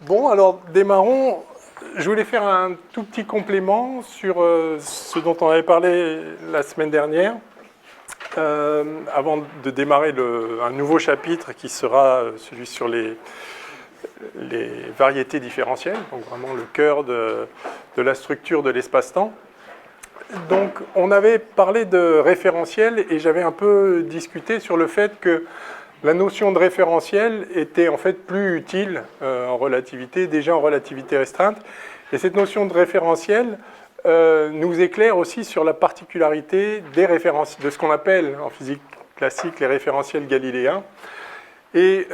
Bon, alors démarrons. Je voulais faire un tout petit complément sur ce dont on avait parlé la semaine dernière, avant de démarrer un nouveau chapitre qui sera celui sur les variétés différentielles, donc vraiment le cœur de la structure de l'espace-temps. Donc on avait parlé de référentiel et j'avais un peu discuté sur le fait que la notion de référentiel était en fait plus utile en relativité, déjà en relativité restreinte. Et cette notion de référentiel nous éclaire aussi sur la particularité des références, de ce qu'on appelle en physique classique les référentiels galiléens. Et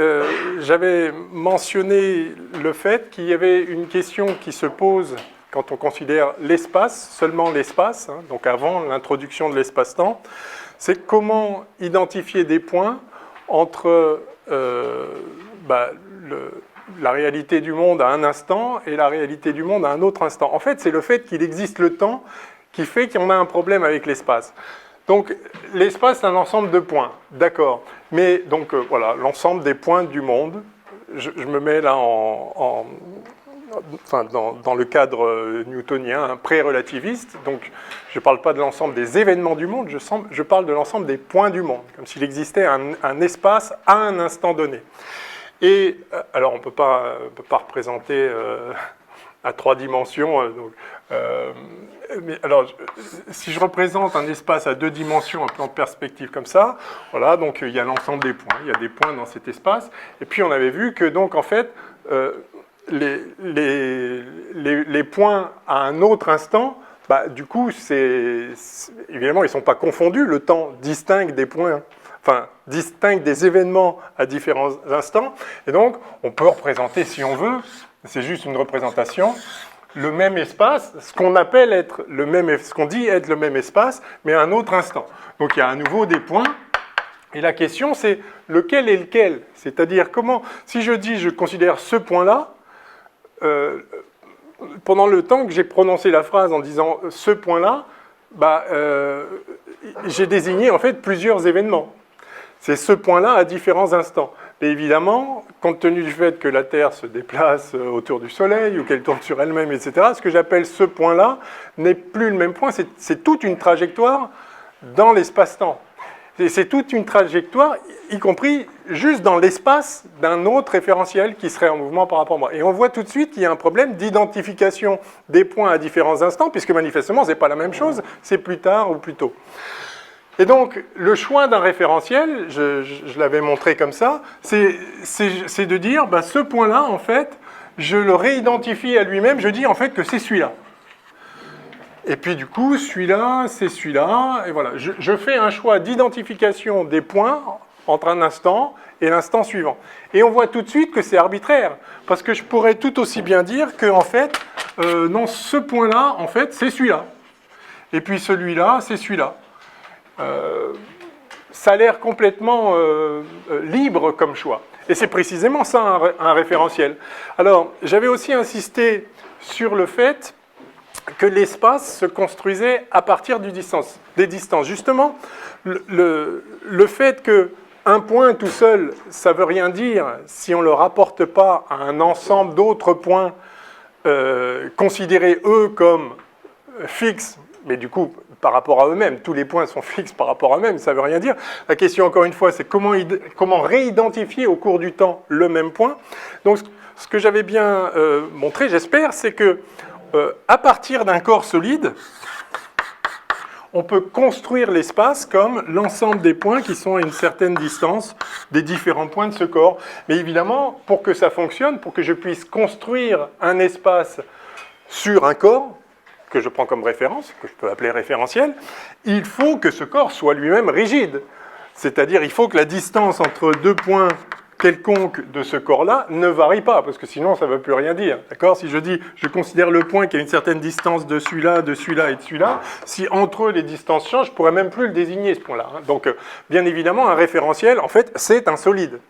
j'avais mentionné le fait qu'il y avait une question qui se pose quand on considère l'espace, seulement l'espace, hein, donc avant l'introduction de l'espace-temps, c'est comment identifier des points entre la réalité du monde à un instant et la réalité du monde à un autre instant. En fait, c'est le fait qu'il existe le temps qui fait qu'on a un problème avec l'espace. Donc, l'espace, c'est un ensemble de points, d'accord. Mais donc, voilà, l'ensemble des points du monde, je me mets là dans le cadre newtonien, pré-relativiste, donc je ne parle pas de l'ensemble des événements du monde, je parle de l'ensemble des points du monde, comme s'il existait un espace à un instant donné. Et alors on ne peut pas représenter à 3 dimensions, mais alors si je représente un espace à 2 dimensions, un peu en perspective comme ça, voilà, donc il y a l'ensemble des points, il y a des points dans cet espace, et puis on avait vu que donc en fait, les points à un autre instant, du coup, évidemment, ils ne sont pas confondus. Le temps distingue des points, enfin, distingue des événements à différents instants. Et donc, on peut représenter, si on veut, c'est juste une représentation, le même espace, ce qu'on appelle être le même, ce qu'on dit être le même espace, mais à un autre instant. Donc, il y a à nouveau des points. Et la question, c'est lequel est lequel? C'est-à-dire, comment, si je dis, je considère ce point-là, pendant le temps que j'ai prononcé la phrase en disant ce point-là, j'ai désigné en fait plusieurs événements. C'est ce point-là à différents instants. Et évidemment, compte tenu du fait que la Terre se déplace autour du Soleil ou qu'elle tourne sur elle-même, etc., ce que j'appelle ce point-là n'est plus le même point, c'est toute une trajectoire dans l'espace-temps. C'est toute une trajectoire, y compris juste dans l'espace d'un autre référentiel qui serait en mouvement par rapport à moi. Et on voit tout de suite qu'il y a un problème d'identification des points à différents instants, puisque manifestement, ce n'est pas la même chose, c'est plus tard ou plus tôt. Et donc, le choix d'un référentiel, je l'avais montré comme ça, c'est de dire, ce point-là, en fait, je le réidentifie à lui-même, je dis en fait que c'est celui-là. Et puis du coup, celui-là, c'est celui-là, et voilà. Je fais un choix d'identification des points entre un instant et l'instant suivant. Et on voit tout de suite que c'est arbitraire, parce que je pourrais tout aussi bien dire que, en fait, non, ce point-là, en fait, c'est celui-là. Et puis celui-là, c'est celui-là. Ça a l'air complètement libre comme choix. Et c'est précisément ça, un référentiel. Alors, j'avais aussi insisté sur le fait que l'espace se construisait à partir des distances. Justement, le fait qu'un point tout seul, ça ne veut rien dire si on ne le rapporte pas à un ensemble d'autres points considérés, eux, comme fixes, mais du coup, par rapport à eux-mêmes, tous les points sont fixes par rapport à eux-mêmes, ça ne veut rien dire. La question, encore une fois, c'est comment réidentifier au cours du temps le même point. Donc, ce que j'avais bien montré, j'espère, c'est que à partir d'un corps solide, on peut construire l'espace comme l'ensemble des points qui sont à une certaine distance des différents points de ce corps. Mais évidemment, pour que ça fonctionne, pour que je puisse construire un espace sur un corps, que je prends comme référence, que je peux appeler référentiel, il faut que ce corps soit lui-même rigide. C'est-à-dire, il faut que la distance entre deux points quelconque de ce corps-là ne varie pas, parce que sinon ça ne veut plus rien dire. D'accord ? Si je dis, je considère le point qui a une certaine distance de celui-là et de celui-là, si entre eux les distances changent, je ne pourrais même plus le désigner, ce point-là. Donc, bien évidemment, un référentiel, en fait, c'est un solide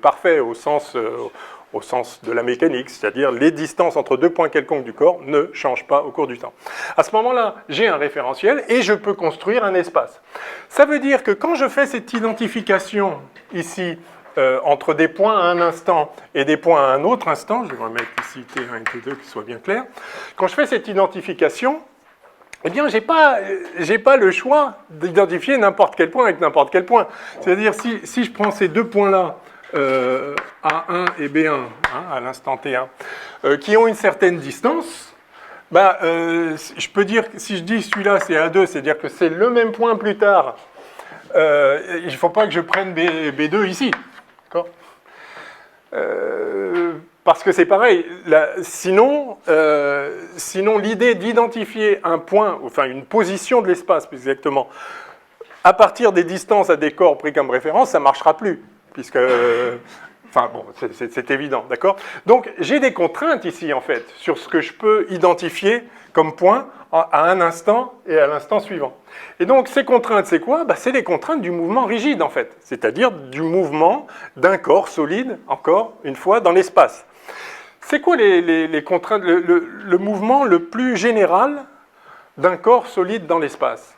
parfait au sens de la mécanique, c'est-à-dire les distances entre deux points quelconques du corps ne changent pas au cours du temps. À ce moment-là, j'ai un référentiel et je peux construire un espace. Ça veut dire que quand je fais cette identification ici entre des points à un instant et des points à un autre instant, je vais remettre ici T1 et T2 qui soit bien clair, quand je fais cette identification, eh bien, j'ai pas le choix d'identifier n'importe quel point avec n'importe quel point. C'est-à-dire, si je prends ces deux points-là, A1 et B1, hein, à l'instant T1, qui ont une certaine distance, bah, je peux dire, si je dis celui-là c'est A2, c'est-à-dire que c'est le même point plus tard, il ne faut pas que je prenne B2 ici. D'accord ? Parce que c'est pareil, sinon l'idée d'identifier un point, enfin une position de l'espace plus exactement, à partir des distances à des corps pris comme référence, ça ne marchera plus, puisque, enfin bon, c'est évident, d'accord ? Donc j'ai des contraintes ici en fait, sur ce que je peux identifier comme point à un instant et à l'instant suivant. Et donc ces contraintes, c'est quoi ? Bah, c'est les contraintes du mouvement rigide en fait, c'est-à-dire du mouvement d'un corps solide, encore une fois, dans l'espace. C'est quoi les contraintes, le mouvement le plus général d'un corps solide dans l'espace ?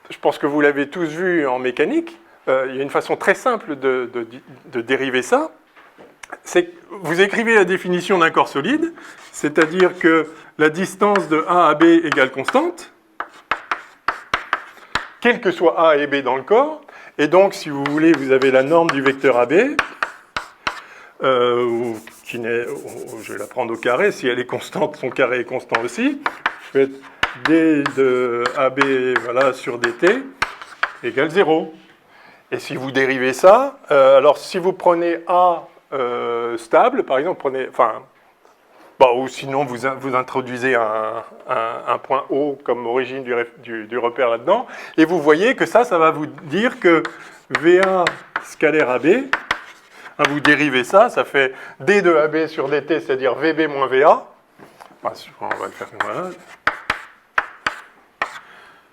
Je pense que vous l'avez tous vu en mécanique. Il y a une façon très simple de dériver ça. C'est que vous écrivez la définition d'un corps solide, c'est-à-dire que la distance de A à B égale constante, quel que soit A et B dans le corps. Et donc, si vous voulez, vous avez la norme du vecteur AB, je vais la prendre au carré, si elle est constante, son carré est constant aussi. Je vais d de AB voilà, sur dt égale 0. Et si vous dérivez ça, alors si vous prenez A stable, par exemple, ou sinon vous introduisez un point O comme origine du repère là-dedans, et vous voyez que ça va vous dire que VA scalaire AB, vous dérivez ça, ça fait D de AB sur dt, c'est-à-dire VB moins VA. On va le faire comme voilà.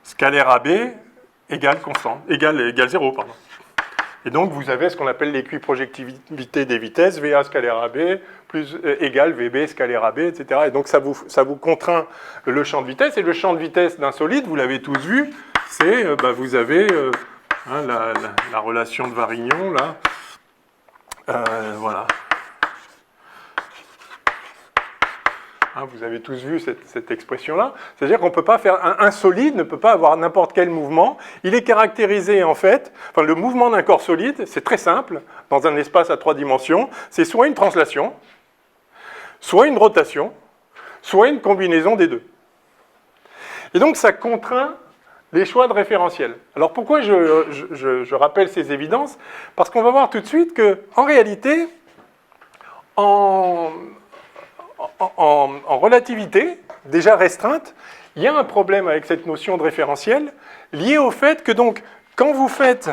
Scalaire AB égale 0, pardon. Et donc vous avez ce qu'on appelle l'équiprojectivité des vitesses, VA scalaire AB égale VB scalaire AB, etc. Et donc ça vous contraint le champ de vitesse. Et le champ de vitesse d'un solide, vous l'avez tous vu, c'est, vous avez la relation de Varignon, là. Voilà. Vous avez tous vu cette expression-là. C'est-à-dire qu'on ne peut pas faire... Un solide ne peut pas avoir n'importe quel mouvement. Il est caractérisé, en fait... Enfin, le mouvement d'un corps solide, c'est très simple, dans un espace à 3 dimensions. C'est soit une translation, soit une rotation, soit une combinaison des deux. Et donc, ça contraint les choix de référentiel. Alors, pourquoi je rappelle ces évidences ? Parce qu'on va voir tout de suite qu'en réalité, en relativité, déjà restreinte, il y a un problème avec cette notion de référentiel lié au fait que donc, quand vous faites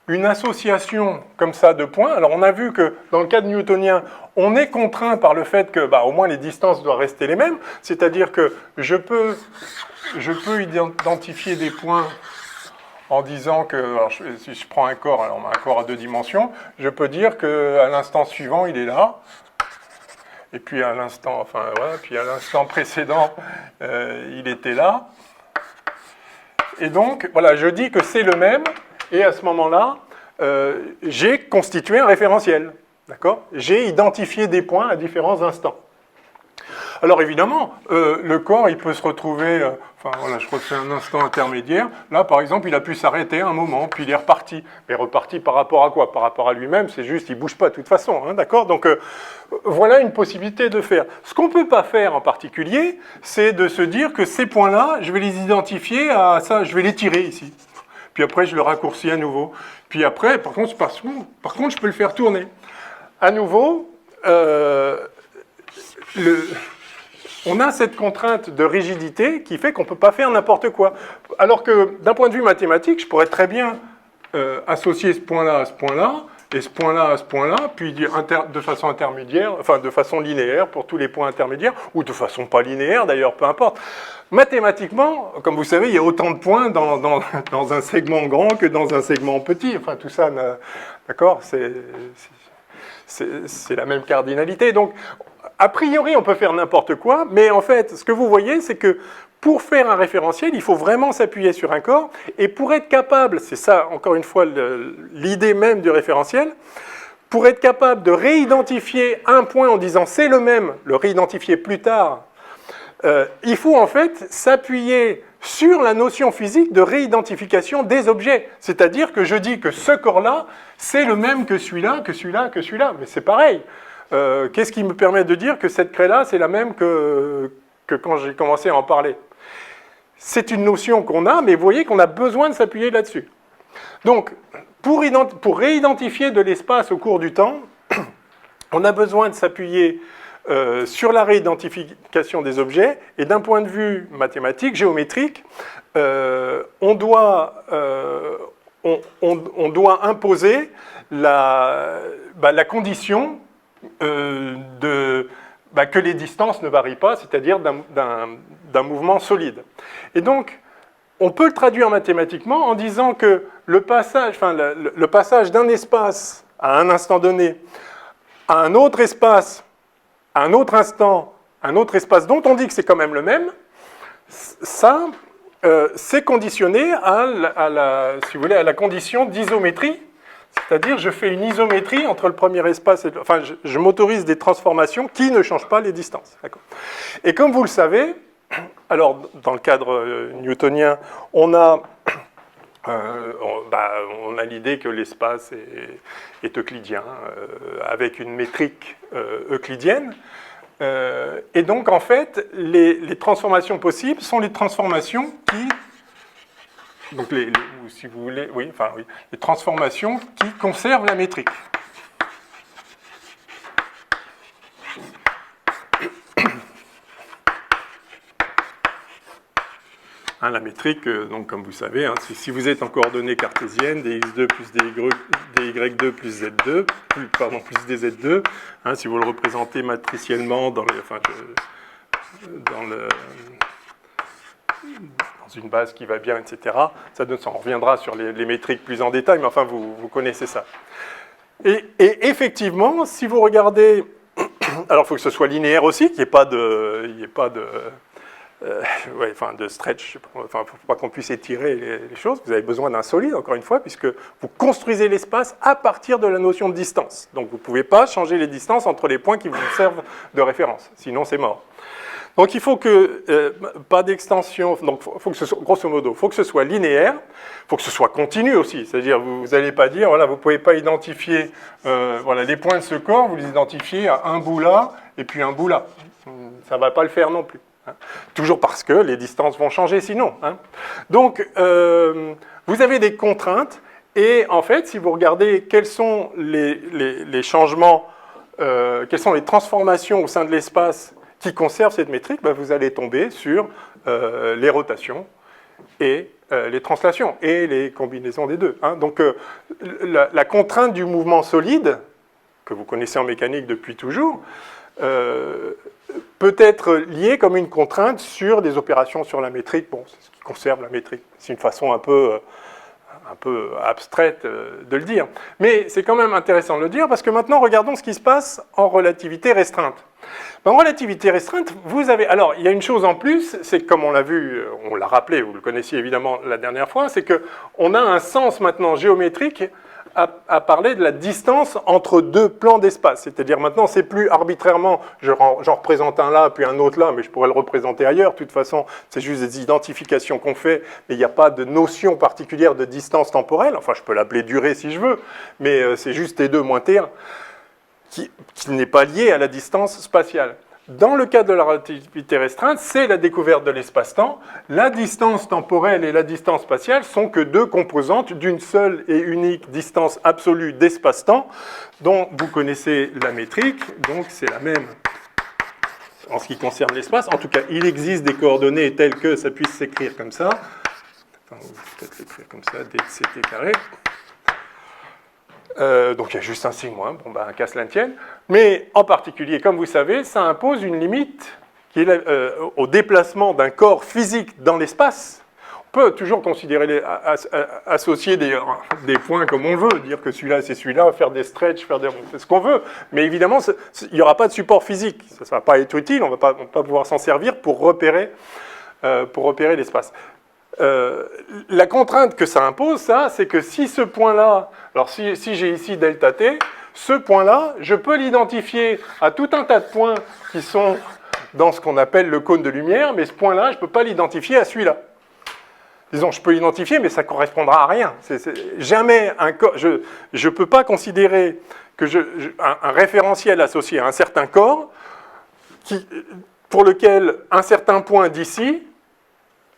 une association comme ça de points, alors on a vu que dans le cas de newtonien, on est contraint par le fait que au moins les distances doivent rester les mêmes, c'est-à-dire que je peux identifier des points en disant que, alors si je prends un corps, alors un corps à 2 dimensions, je peux dire qu'à l'instant suivant, il est là, et puis à l'instant, puis à l'instant précédent, il était là. Et donc, voilà, je dis que c'est le même, et à ce moment-là, j'ai constitué un référentiel. D'accord ? J'ai identifié des points à différents instants. Alors évidemment, le corps, il peut se retrouver, je crois que c'est un instant intermédiaire. Là, par exemple, il a pu s'arrêter un moment, puis il est reparti. Mais reparti par rapport à quoi ? Par rapport à lui-même, c'est juste, il ne bouge pas de toute façon, hein, d'accord ? Donc, voilà une possibilité de faire. Ce qu'on ne peut pas faire en particulier, c'est de se dire que ces points-là, je vais les identifier à ça, je vais les tirer ici. Puis après, je le raccourcis à nouveau. Puis après, par contre, je peux le faire tourner. À nouveau, on a cette contrainte de rigidité qui fait qu'on ne peut pas faire n'importe quoi. Alors que d'un point de vue mathématique, je pourrais très bien associer ce point-là à ce point-là, et ce point-là à ce point-là, puis dire de façon intermédiaire, de façon linéaire pour tous les points intermédiaires, ou de façon pas linéaire d'ailleurs, peu importe. Mathématiquement, comme vous savez, il y a autant de points dans un segment grand que dans un segment petit. Enfin, tout ça, d'accord, c'est la même cardinalité. Donc, a priori, on peut faire n'importe quoi, mais en fait, ce que vous voyez, c'est que pour faire un référentiel, il faut vraiment s'appuyer sur un corps, et pour être capable, c'est ça encore une fois l'idée même du référentiel, pour être capable de réidentifier un point en disant c'est le même, le réidentifier plus tard, il faut en fait s'appuyer sur la notion physique de réidentification des objets. C'est-à-dire que je dis que ce corps-là, c'est le même que celui-là, que celui-là, que celui-là. Mais c'est pareil. Qu'est-ce qui me permet de dire que cette craie-là, c'est la même que quand j'ai commencé à en parler? C'est une notion qu'on a, mais vous voyez qu'on a besoin de s'appuyer là-dessus. Donc, pour réidentifier de l'espace au cours du temps, on a besoin de s'appuyer sur la réidentification des objets, et d'un point de vue mathématique, géométrique, on doit imposer la condition que les distances ne varient pas, c'est-à-dire d'un mouvement solide. Et donc, on peut le traduire mathématiquement en disant que le passage d'un espace à un instant donné à un autre espace, à un autre instant, un autre espace dont on dit que c'est quand même le même, ça, c'est conditionné si vous voulez, à la condition d'isométrie, c'est-à-dire je fais une isométrie entre le premier espace et enfin, je m'autorise des transformations qui ne changent pas les distances. Et comme vous le savez, alors dans le cadre newtonien, on a l'idée que l'espace est euclidien, avec une métrique euclidienne. Et donc, en fait, les transformations possibles sont les transformations qui... Donc, si vous voulez, les transformations qui conservent la métrique. La métrique, donc, comme vous savez, si vous êtes en coordonnées cartésiennes, dx2 plus dy2 plus z2, plus dz2, si vous le représentez matriciellement dans une base qui va bien, etc., ça on reviendra sur les métriques plus en détail, mais enfin, vous connaissez ça. Et effectivement, si vous regardez... Alors, il faut que ce soit linéaire aussi, qu'il n'y ait pas de stretch, il ne faut pas qu'on puisse étirer les choses. Vous avez besoin d'un solide, encore une fois, puisque vous construisez l'espace à partir de la notion de distance. Donc vous ne pouvez pas changer les distances entre les points qui vous servent de référence, sinon c'est mort. Donc il faut que, pas d'extension, donc faut que ce soit, grosso modo, il faut que ce soit linéaire, il faut que ce soit continu aussi, c'est-à-dire vous n'allez pas dire, voilà, vous ne pouvez pas identifier les points de ce corps, vous les identifiez à un bout là, et puis un bout là. Ça ne va pas le faire non plus. Toujours parce que les distances vont changer sinon. Donc, vous avez des contraintes, et en fait, si vous regardez quels sont les changements, quelles sont les transformations au sein de l'espace qui conservent cette métrique, vous allez tomber sur les rotations et les translations, et les combinaisons des deux. Donc, la contrainte du mouvement solide, que vous connaissez en mécanique depuis toujours, peut être lié comme une contrainte sur des opérations sur la métrique. Bon, c'est ce qui conserve la métrique. C'est une façon un peu abstraite de le dire. Mais c'est quand même intéressant de le dire, parce que maintenant, regardons ce qui se passe en relativité restreinte. En relativité restreinte, vous avez... Alors, il y a une chose en plus, c'est que comme on l'a vu, on l'a rappelé, vous le connaissiez évidemment la dernière fois, c'est qu'on a un sens maintenant géométrique à parler de la distance entre deux plans d'espace. C'est-à-dire maintenant, c'est plus arbitrairement, j'en représente un là, puis un autre là, mais je pourrais le représenter ailleurs. De toute façon, c'est juste des identifications qu'on fait, mais il n'y a pas de notion particulière de distance temporelle. Enfin, je peux l'appeler durée si je veux, mais c'est juste T2 moins T1, qui n'est pas lié à la distance spatiale. Dans le cas de la relativité restreinte, c'est la découverte de l'espace-temps. La distance temporelle et la distance spatiale sont que deux composantes d'une seule et unique distance absolue d'espace-temps, dont vous connaissez la métrique, donc c'est la même en ce qui concerne l'espace. En tout cas, il existe des coordonnées telles que ça puisse s'écrire comme ça. Enfin, on va peut-être l'écrire comme ça, dct carré. Donc il y a juste un signe moins, qu'à cela ne tienne. Mais en particulier, comme vous savez, ça impose une limite qui est au déplacement d'un corps physique dans l'espace. On peut toujours considérer associer des points comme on veut, dire que celui-là c'est celui-là, faire des stretches, faire ce qu'on veut. Mais évidemment, il n'y aura pas de support physique. Ça ne va pas être utile, on ne va pas pouvoir s'en servir pour repérer pour repérer l'espace. La contrainte que ça impose, ça, c'est que si ce point-là, alors si j'ai ici delta t, ce point-là, je peux l'identifier à tout un tas de points qui sont dans ce qu'on appelle le cône de lumière, mais ce point-là, je ne peux pas l'identifier à celui-là. Disons, je peux l'identifier, mais ça ne correspondra à rien. Jamais je ne peux pas considérer que un référentiel associé à un certain corps, pour lequel un certain point d'ici,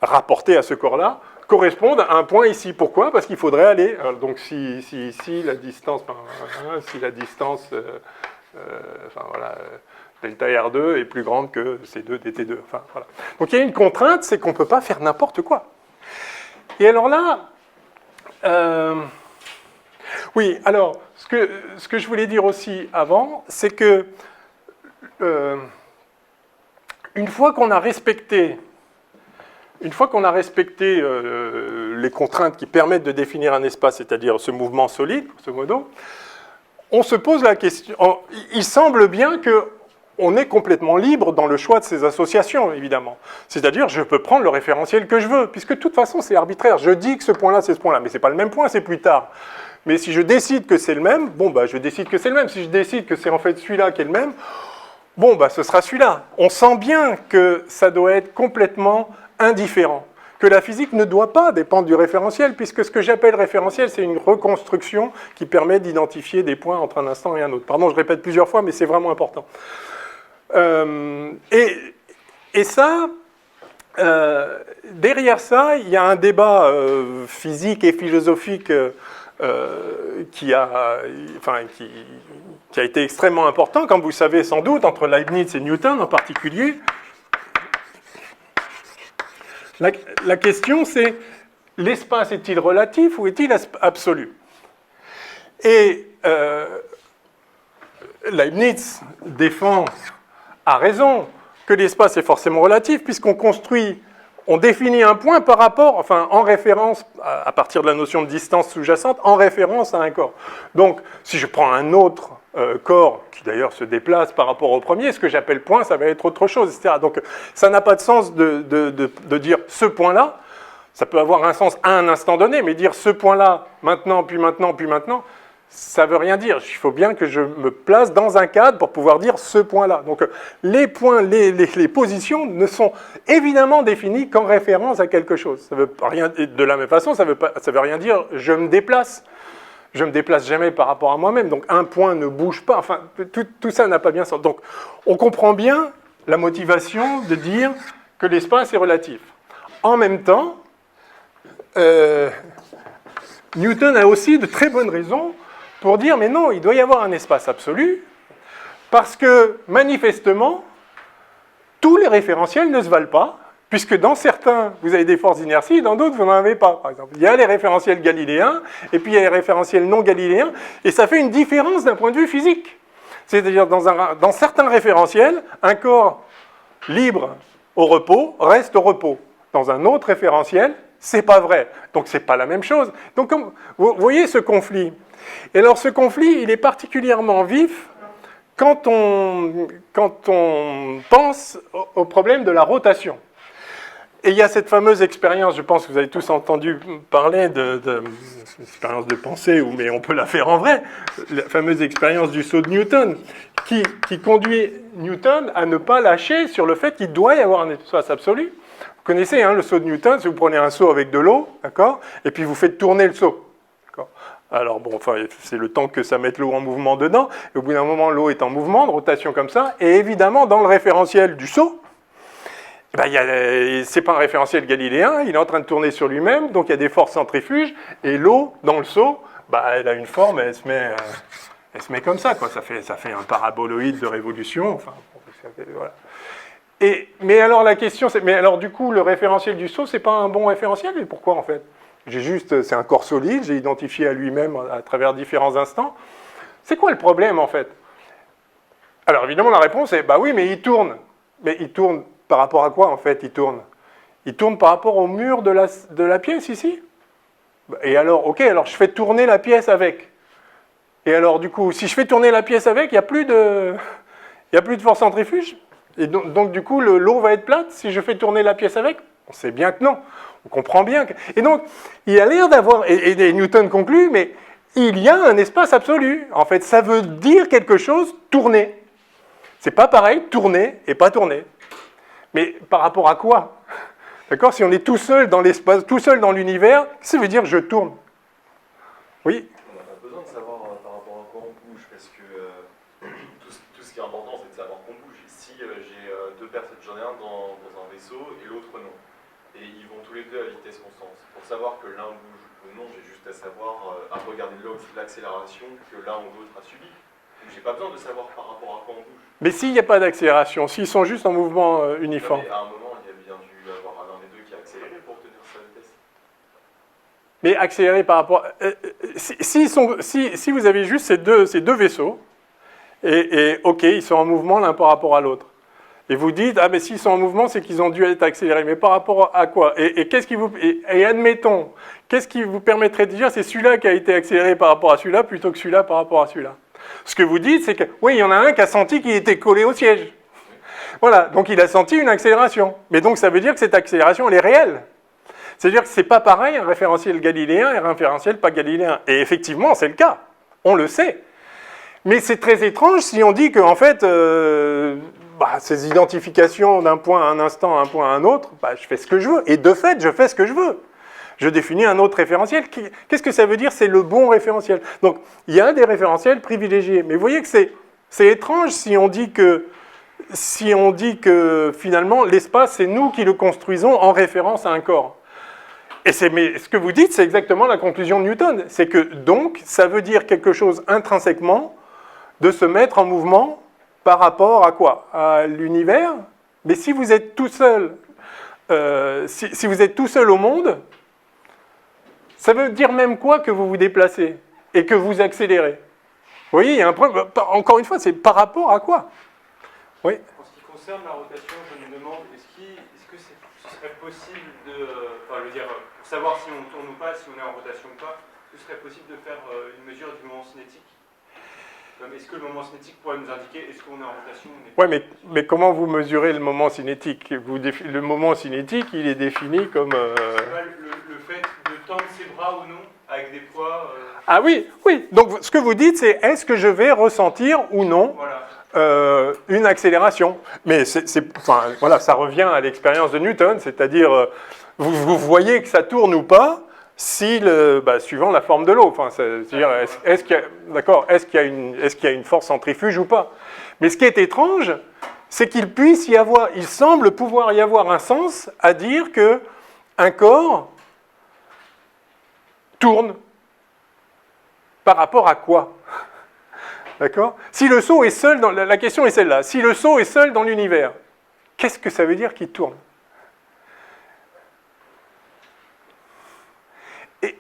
rapporté à ce corps-là, corresponde à un point ici. Pourquoi? Parce qu'il faudrait aller... donc si ici, la distance... enfin voilà... delta R2 est plus grande que C2 dt2. Enfin, voilà. Donc il y a une contrainte, c'est qu'on ne peut pas faire n'importe quoi. Et alors là, oui, alors, ce que je voulais dire aussi avant, c'est que une fois qu'on a respecté les contraintes qui permettent de définir un espace, c'est-à-dire ce mouvement solide, grosso modo, on se pose la question, il semble bien que on est complètement libre dans le choix de ces associations, évidemment. C'est-à-dire, je peux prendre le référentiel que je veux, puisque de toute façon, c'est arbitraire. Je dis que ce point-là, c'est ce point-là, mais ce n'est pas le même point, c'est plus tard. Mais si je décide que c'est le même, bon, bah, je décide que c'est le même. Si je décide que c'est en fait celui-là qui est le même, bon, bah, ce sera celui-là. On sent bien que ça doit être complètement indifférent, que la physique ne doit pas dépendre du référentiel, puisque ce que j'appelle référentiel, c'est une reconstruction qui permet d'identifier des points entre un instant et un autre. Pardon, je répète plusieurs fois, mais c'est vraiment important. Et ça, derrière ça, il y a un débat physique et philosophique qui a été extrêmement important, comme vous savez sans doute, entre Leibniz et Newton en particulier. La question, c'est l'espace est-il relatif ou est-il absolu? Et Leibniz défend a raison que l'espace est forcément relatif, puisqu'on définit un point par rapport, enfin en référence, à partir de la notion de distance sous-jacente, en référence à un corps. Donc, si je prends un autre corps, qui d'ailleurs se déplace par rapport au premier, ce que j'appelle point, ça va être autre chose, etc. Donc, ça n'a pas de sens de dire ce point-là, ça peut avoir un sens à un instant donné, mais dire ce point-là, maintenant, puis maintenant, puis maintenant, ça ne veut rien dire. Il faut bien que je me place dans un cadre pour pouvoir dire ce point-là. Donc les points, les positions ne sont évidemment définies qu'en référence à quelque chose. Ça veut rien, de la même façon, ça veut rien dire je me déplace. Je ne me déplace jamais par rapport à moi-même. Donc un point ne bouge pas. Enfin, tout ça n'a pas bien sens. Donc on comprend bien la motivation de dire que l'espace est relatif. En même temps, Newton a aussi de très bonnes raisons pour dire, mais non, il doit y avoir un espace absolu, parce que, manifestement, tous les référentiels ne se valent pas, puisque dans certains, vous avez des forces d'inertie, dans d'autres, vous n'en avez pas, par exemple. Il y a les référentiels galiléens, et puis il y a les référentiels non galiléens, et ça fait une différence d'un point de vue physique. C'est-à-dire, dans certains référentiels, un corps libre au repos reste au repos. Dans un autre référentiel, c'est pas vrai. Donc, c'est pas la même chose. Donc, vous voyez ce conflit. Et alors ce conflit, il est particulièrement vif quand on pense au problème de la rotation. Et il y a cette fameuse expérience, je pense que vous avez tous entendu parler d'expérience de pensée, mais on peut la faire en vrai, la fameuse expérience du saut de Newton, qui conduit Newton à ne pas lâcher sur le fait qu'il doit y avoir un espace absolu. Vous connaissez le saut de Newton, si vous prenez un seau avec de l'eau, d'accord, et puis vous faites tourner le seau. Alors bon, enfin, c'est le temps que ça mette l'eau en mouvement dedans, et au bout d'un moment, l'eau est en mouvement, de rotation comme ça, et évidemment, dans le référentiel du seau, c'est pas un référentiel galiléen, il est en train de tourner sur lui-même, donc il y a des forces centrifuges, et l'eau, dans le seau, elle a une forme, elle se met comme ça, quoi. Ça fait un paraboloïde de révolution, enfin, voilà. Mais alors la question, c'est, mais alors du coup, le référentiel du seau, c'est pas un bon référentiel, et pourquoi en fait ? C'est un corps solide, j'ai identifié à lui-même à travers différents instants. C'est quoi le problème, en fait? Alors, évidemment, la réponse est, oui, mais il tourne. Mais il tourne par rapport à quoi, en fait, il tourne? Il tourne par rapport au mur de la pièce, ici? Et alors, ok, alors je fais tourner la pièce avec. Et alors, du coup, si je fais tourner la pièce avec, il n'y a plus de force centrifuge? Et donc, du coup, l'eau va être plate si je fais tourner la pièce avec? On sait bien que non. On comprend bien que... Et donc, il y a l'air d'avoir... Et Newton conclut, mais il y a un espace absolu. En fait, ça veut dire quelque chose, tourner. C'est pas pareil, tourner et pas tourner. Mais par rapport à quoi? D'accord? Si on est tout seul dans l'espace, tout seul dans l'univers, ça veut dire je tourne. Oui? On n'a pas besoin de savoir par rapport à quoi on bouge, parce que tout ce qui est important, c'est de savoir qu'on bouge. Si j'ai deux personnes, j'en ai un dans un vaisseau et l'autre non, et ils vont tous les deux à vitesse constante. Pour savoir que l'un bouge ou non, j'ai juste à savoir, à regarder l'accélération que l'un ou l'autre a subie. Donc j'ai pas besoin de savoir par rapport à quoi on bouge. Mais s'il n'y a pas d'accélération, s'ils sont juste en mouvement uniforme. Mais à un moment, il y a bien dû avoir l'un des deux qui a accéléré pour tenir sa vitesse. Mais accélérer par rapport... si vous avez juste ces deux vaisseaux, et OK, ils sont en mouvement l'un par rapport à l'autre. Et vous dites, ah mais s'ils sont en mouvement, c'est qu'ils ont dû être accélérés. Mais par rapport à quoi? Qu'est-ce qui vous... Et admettons, qu'est-ce qui vous permettrait de dire, c'est celui-là qui a été accéléré par rapport à celui-là, plutôt que celui-là par rapport à celui-là? Ce que vous dites, c'est que, oui, il y en a un qui a senti qu'il était collé au siège. Voilà, donc il a senti une accélération. Mais donc ça veut dire que cette accélération, elle est réelle. C'est-à-dire que ce n'est pas pareil un référentiel galiléen et un référentiel pas galiléen. Et effectivement, c'est le cas. On le sait. Mais c'est très étrange si on dit qu'en fait, ces identifications d'un point à un instant, un point à un autre, je fais ce que je veux. Et de fait, je fais ce que je veux. Je définis un autre référentiel. Qu'est-ce que ça veut dire? C'est le bon référentiel. Donc, il y a des référentiels privilégiés. Mais vous voyez que c'est étrange si on dit que finalement, l'espace, c'est nous qui le construisons en référence à un corps. Mais ce que vous dites, c'est exactement la conclusion de Newton. C'est que, donc, ça veut dire quelque chose intrinsèquement de se mettre en mouvement par rapport à quoi? À l'univers. Mais si vous êtes tout seul, si vous êtes tout seul au monde, ça veut dire même quoi que vous vous déplacez et que vous accélérez? Vous voyez, il y a un problème. Encore une fois, c'est par rapport à quoi? Oui. En ce qui concerne la rotation, je me demande, est-ce que ce serait possible de... Enfin, je veux dire, pour savoir si on tourne ou pas, si on est en rotation ou pas, est-ce que ce serait possible de faire une mesure du moment cinétique? Est-ce que le moment cinétique pourrait nous indiquer est-ce qu'on est en rotation ou on est... Oui, mais comment vous mesurez le moment cinétique? Le moment cinétique, il est défini comme... Le fait de tendre ses bras ou non, avec des poids... Ah oui. Donc, ce que vous dites, c'est est-ce que je vais ressentir ou non une accélération? Mais voilà, ça revient à l'expérience de Newton, c'est-à-dire, vous voyez que ça tourne ou pas, suivant la forme de l'eau. Enfin, c'est-à-dire, est-ce qu'il y a une force centrifuge ou pas? Mais ce qui est étrange, c'est il semble pouvoir y avoir un sens à dire que un corps tourne. Par rapport à quoi? D'accord? Si le seau est seul, la question est celle-là. Si le seau est seul dans l'univers, qu'est-ce que ça veut dire qu'il tourne?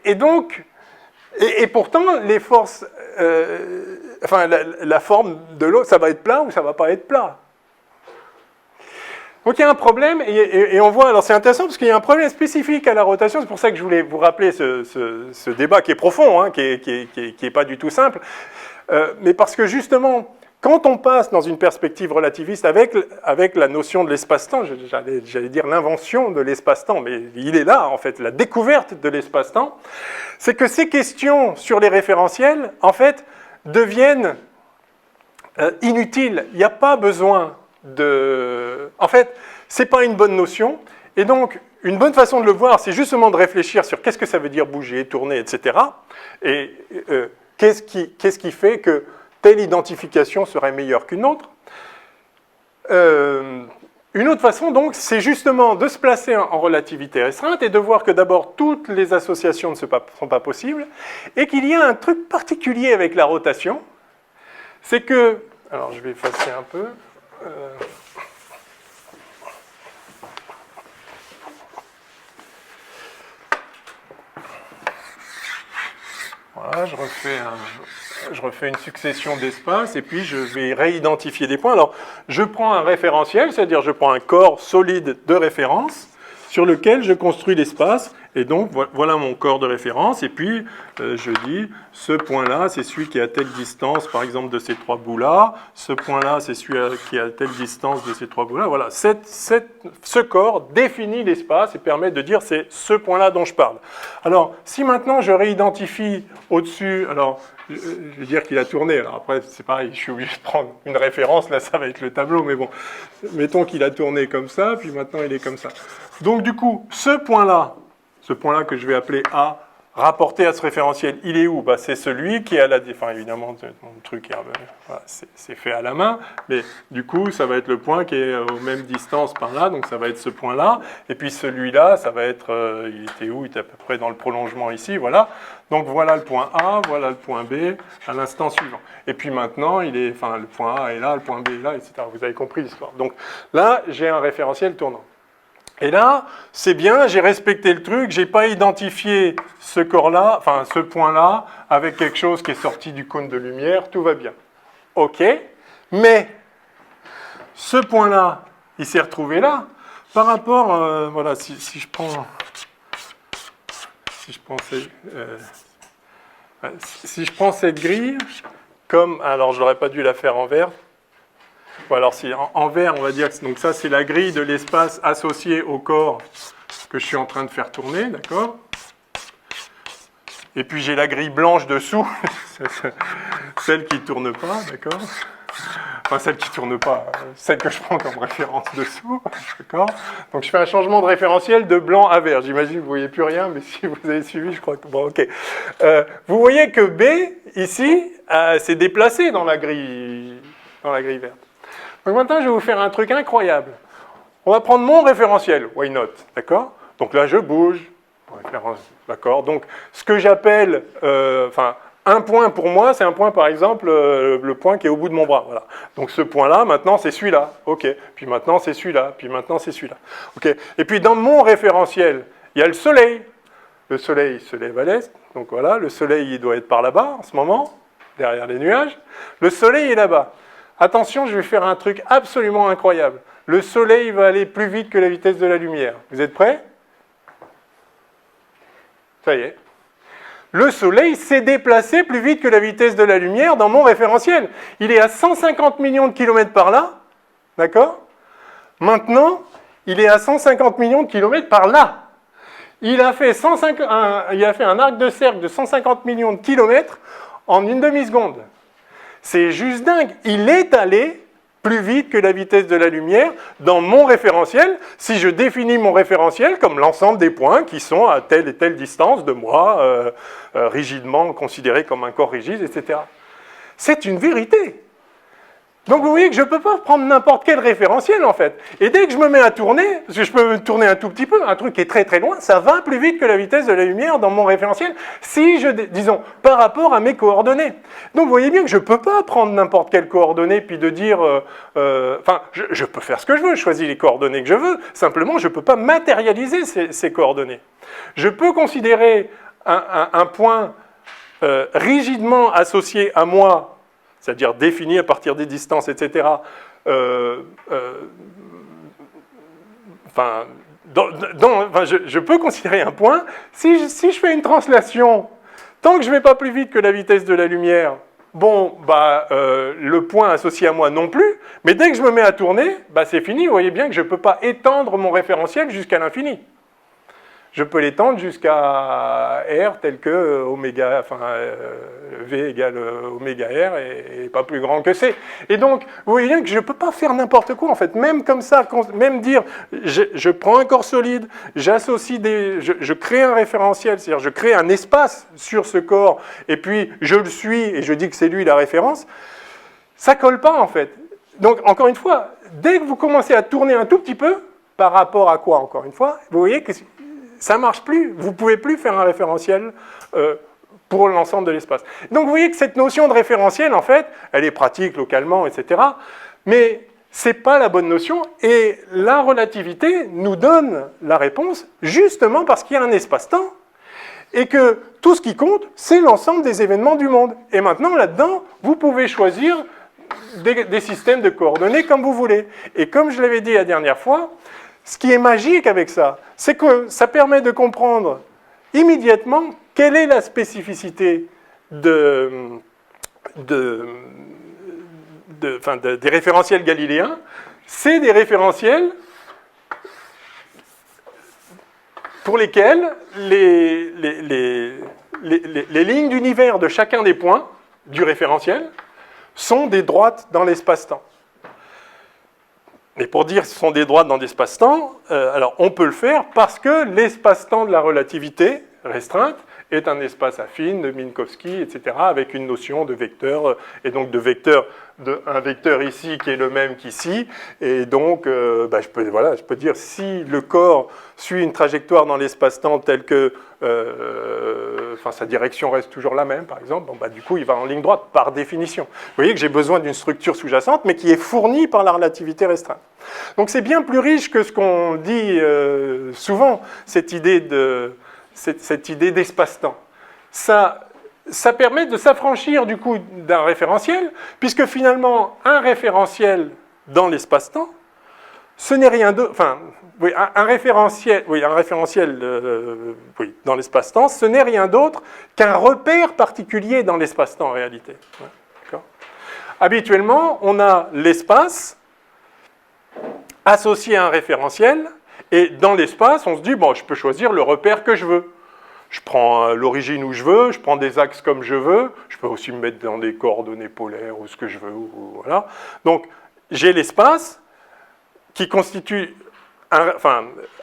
Et donc, et pourtant, les forces, la forme de l'eau, ça va être plat ou ça va pas être plat? Donc il y a un problème, et on voit, alors c'est intéressant parce qu'il y a un problème spécifique à la rotation, c'est pour ça que je voulais vous rappeler ce débat qui est profond, hein, qui est pas du tout simple, mais parce que justement, quand on passe dans une perspective relativiste avec la notion de l'espace-temps, j'allais dire l'invention de l'espace-temps, mais il est là en fait, la découverte de l'espace-temps, c'est que ces questions sur les référentiels, en fait, deviennent inutiles. Il n'y a pas besoin En fait, ce n'est pas une bonne notion, et donc une bonne façon de le voir, c'est justement de réfléchir sur qu'est-ce que ça veut dire bouger, tourner, etc. Et qu'est-ce qui fait que telle identification serait meilleure qu'une autre. Une autre façon, donc, c'est justement de se placer en relativité restreinte et de voir que d'abord, toutes les associations ne sont pas possibles, et qu'il y a un truc particulier avec la rotation, c'est que... Alors, je vais effacer un peu... Voilà, je refais une succession d'espaces et puis je vais réidentifier des points. Alors, je prends un référentiel, c'est-à-dire je prends un corps solide de référence sur lequel je construis l'espace Et donc, voilà mon corps de référence. Et puis, je dis, ce point-là, c'est celui qui est à telle distance, par exemple, de ces 3 bouts-là. Ce point-là, c'est celui qui est à telle distance de ces 3 bouts-là. Voilà, ce corps définit l'espace et permet de dire c'est ce point-là dont je parle. Alors, si maintenant je réidentifie au-dessus, alors, je vais dire qu'il a tourné. Alors après, c'est pareil, je suis obligé de prendre une référence. Là, ça va être le tableau, mais bon. Mettons qu'il a tourné comme ça, puis maintenant, il est comme ça. Donc, du coup, ce point-là que je vais appeler A, rapporté à ce référentiel, il est où? Bah, c'est celui qui est à la... Enfin, évidemment, mon truc, voilà, c'est fait à la main, mais du coup, ça va être le point qui est aux mêmes distances par là, donc ça va être ce point-là. Et puis celui-là, ça va être... il était où? Il était à peu près dans le prolongement ici, voilà. Donc voilà le point A, voilà le point B, à l'instant suivant. Et puis maintenant, le point A est là, le point B est là, etc. Vous avez compris l'histoire. Donc là, j'ai un référentiel tournant. Et là, c'est bien, j'ai respecté le truc, j'ai pas identifié ce corps-là, enfin ce point-là, avec quelque chose qui est sorti du cône de lumière, tout va bien. Ok, mais ce point-là, il s'est retrouvé là, par rapport, voilà, si je prends cette grille, comme, alors je n'aurais pas dû la faire en vert. Bon, alors si en vert, on va dire que donc ça c'est la grille de l'espace associé au corps que je suis en train de faire tourner, d'accord? Et puis j'ai la grille blanche dessous, celle qui ne tourne pas, d'accord? Enfin celle qui ne tourne pas, celle que je prends comme référence dessous, d'accord? Donc je fais un changement de référentiel de blanc à vert. J'imagine que vous ne voyez plus rien, mais si vous avez suivi, je crois que... Bon, ok. Vous voyez que B, ici, s'est déplacé dans la grille verte. Donc maintenant, je vais vous faire un truc incroyable. On va prendre mon référentiel, why not, d'accord? Donc là, je bouge, d'accord? Donc, ce que j'appelle, un point pour moi, c'est un point, par exemple, le point qui est au bout de mon bras, voilà. Donc ce point-là, maintenant, c'est celui-là, ok. Puis maintenant, c'est celui-là, puis maintenant, c'est celui-là, ok. Et puis, dans mon référentiel, il y a le soleil. Le soleil se lève à l'est, donc voilà, le soleil, il doit être par là-bas, en ce moment, derrière les nuages. Le soleil est là-bas. Attention, je vais faire un truc absolument incroyable. Le soleil va aller plus vite que la vitesse de la lumière. Vous êtes prêts? Ça y est. Le soleil s'est déplacé plus vite que la vitesse de la lumière dans mon référentiel. Il est à 150 millions de kilomètres par là. D'accord? Maintenant, il est à 150 millions de kilomètres par là. Il a fait un arc de cercle de 150 millions de kilomètres en une demi-seconde. C'est juste dingue. Il est allé plus vite que la vitesse de la lumière dans mon référentiel, si je définis mon référentiel comme l'ensemble des points qui sont à telle et telle distance de moi, rigidement considérés comme un corps rigide, etc. C'est une vérité. Donc vous voyez que je ne peux pas prendre n'importe quel référentiel en fait. Et dès que je me mets à tourner, parce que je peux me tourner un tout petit peu, un truc qui est très très loin, ça va plus vite que la vitesse de la lumière dans mon référentiel, si je, disons, par rapport à mes coordonnées. Donc vous voyez bien que je ne peux pas prendre n'importe quelle coordonnée puis de dire, je peux faire ce que je veux, je choisis les coordonnées que je veux, simplement je ne peux pas matérialiser ces coordonnées. Je peux considérer un point rigidement associé à moi, c'est-à-dire défini à partir des distances, etc. Je peux considérer un point, si je fais une translation, tant que je ne vais pas plus vite que la vitesse de la lumière, le point associé à moi non plus, mais dès que je me mets à tourner, c'est fini, vous voyez bien que je ne peux pas étendre mon référentiel jusqu'à l'infini. Je peux l'étendre jusqu'à R tel que V égale oméga R et pas plus grand que C. Et donc, vous voyez bien que je ne peux pas faire n'importe quoi, en fait. Même comme ça, même dire, je prends un corps solide, j'associe je crée un référentiel, c'est-à-dire je crée un espace sur ce corps, et puis je le suis et je dis que c'est lui la référence, ça ne colle pas, en fait. Donc, encore une fois, dès que vous commencez à tourner un tout petit peu, par rapport à quoi, encore une fois, vous voyez que ça ne marche plus. Vous ne pouvez plus faire un référentiel pour l'ensemble de l'espace. Donc vous voyez que cette notion de référentiel, en fait, elle est pratique localement, etc. Mais ce n'est pas la bonne notion. Et la relativité nous donne la réponse justement parce qu'il y a un espace-temps et que tout ce qui compte, c'est l'ensemble des événements du monde. Et maintenant, là-dedans, vous pouvez choisir des systèmes de coordonnées comme vous voulez. Et comme je l'avais dit la dernière fois, ce qui est magique avec ça, c'est que ça permet de comprendre immédiatement quelle est la spécificité des référentiels galiléens. C'est des référentiels pour lesquels les lignes d'univers de chacun des points du référentiel sont des droites dans l'espace-temps. Et pour dire que ce sont des droites dans l'espace-temps, alors on peut le faire parce que l'espace-temps de la relativité restreinte est un espace affine de Minkowski, etc., avec une notion de vecteur, et donc de vecteur, un vecteur ici qui est le même qu'ici, et donc je peux dire si le corps suit une trajectoire dans l'espace-temps telle que sa direction reste toujours la même, par exemple, du coup il va en ligne droite par définition. Vous voyez que j'ai besoin d'une structure sous-jacente, mais qui est fournie par la relativité restreinte. Donc c'est bien plus riche que ce qu'on dit souvent, cette idée d'espace-temps. Ça permet de s'affranchir du coup d'un référentiel, puisque finalement, un référentiel dans l'espace-temps, ce n'est rien d'autre. Enfin, oui, un référentiel dans l'espace-temps, ce n'est rien d'autre qu'un repère particulier dans l'espace-temps en réalité. D'accord ? Habituellement, on a l'espace associé à un référentiel, et dans l'espace, on se dit, je peux choisir le repère que je veux. Je prends l'origine où je veux, je prends des axes comme je veux, je peux aussi me mettre dans des coordonnées polaires ou ce que je veux. Voilà. Donc, j'ai l'espace qui constitue,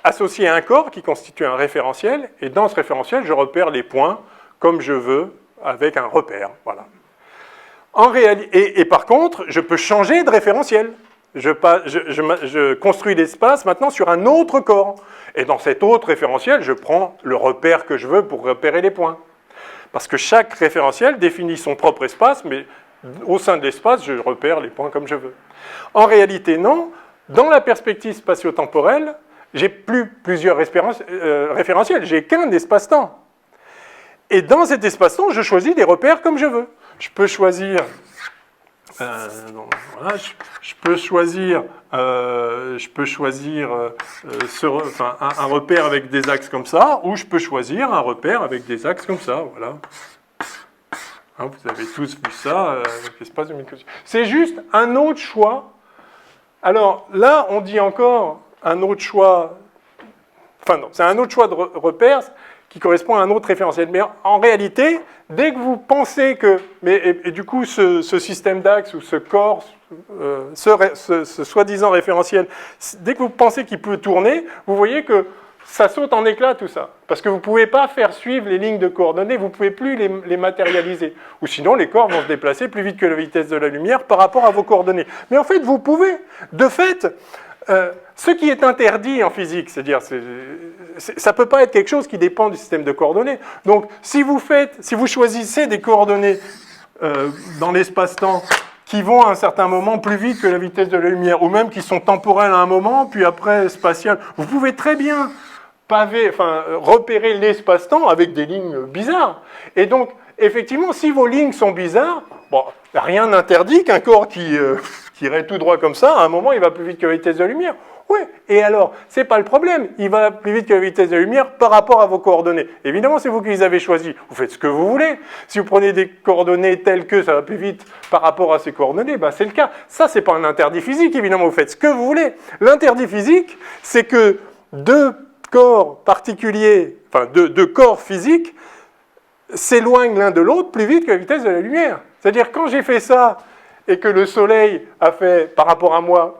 associé à un corps qui constitue un référentiel, et dans ce référentiel, je repère les points comme je veux avec un repère. Voilà. En réalité, et par contre, je peux changer de référentiel. Je construis l'espace maintenant sur un autre corps. Et dans cet autre référentiel, je prends le repère que je veux pour repérer les points. Parce que chaque référentiel définit son propre espace, mais au sein de l'espace, je repère les points comme je veux. En réalité, non. Dans la perspective spatio-temporelle, j'ai plus plusieurs référentiels, j'ai qu'un espace-temps. Et dans cet espace-temps, je choisis des repères comme je veux. Je peux choisir... je peux choisir un repère avec des axes comme ça, ou je peux choisir un repère avec des axes comme ça. Voilà. Vous avez tous vu ça avec l'espace de Minkowski. C'est juste un autre choix. Alors là, on dit encore un autre choix. Enfin non, c'est un autre choix de repère qui correspond à un autre référentiel. Mais en réalité, dès que vous pensez que... Et du coup, ce système d'axes ou ce corps, ce soi-disant référentiel, dès que vous pensez qu'il peut tourner, vous voyez que ça saute en éclats tout ça. Parce que vous ne pouvez pas faire suivre les lignes de coordonnées, vous ne pouvez plus les matérialiser. Ou sinon, les corps vont se déplacer plus vite que la vitesse de la lumière par rapport à vos coordonnées. Mais en fait, vous pouvez. De fait... ce qui est interdit en physique, c'est-à-dire, ça ne peut pas être quelque chose qui dépend du système de coordonnées. Donc, si vous choisissez des coordonnées dans l'espace-temps qui vont à un certain moment plus vite que la vitesse de la lumière, ou même qui sont temporelles à un moment, puis après spatiales, vous pouvez très bien repérer l'espace-temps avec des lignes bizarres. Et donc, effectivement, si vos lignes sont bizarres, rien n'interdit qu'un corps qui irait tout droit comme ça, à un moment, il va plus vite que la vitesse de la lumière. Oui, et alors, c'est pas le problème. Il va plus vite que la vitesse de la lumière par rapport à vos coordonnées. Évidemment, c'est vous qui les avez choisis. Vous faites ce que vous voulez. Si vous prenez des coordonnées telles que ça va plus vite par rapport à ces coordonnées, c'est le cas. Ça, c'est pas un interdit physique, évidemment. Vous faites ce que vous voulez. L'interdit physique, c'est que deux corps particuliers, deux corps physiques, s'éloignent l'un de l'autre plus vite que la vitesse de la lumière. C'est-à-dire, quand j'ai fait ça, et que le Soleil a fait, par rapport à moi,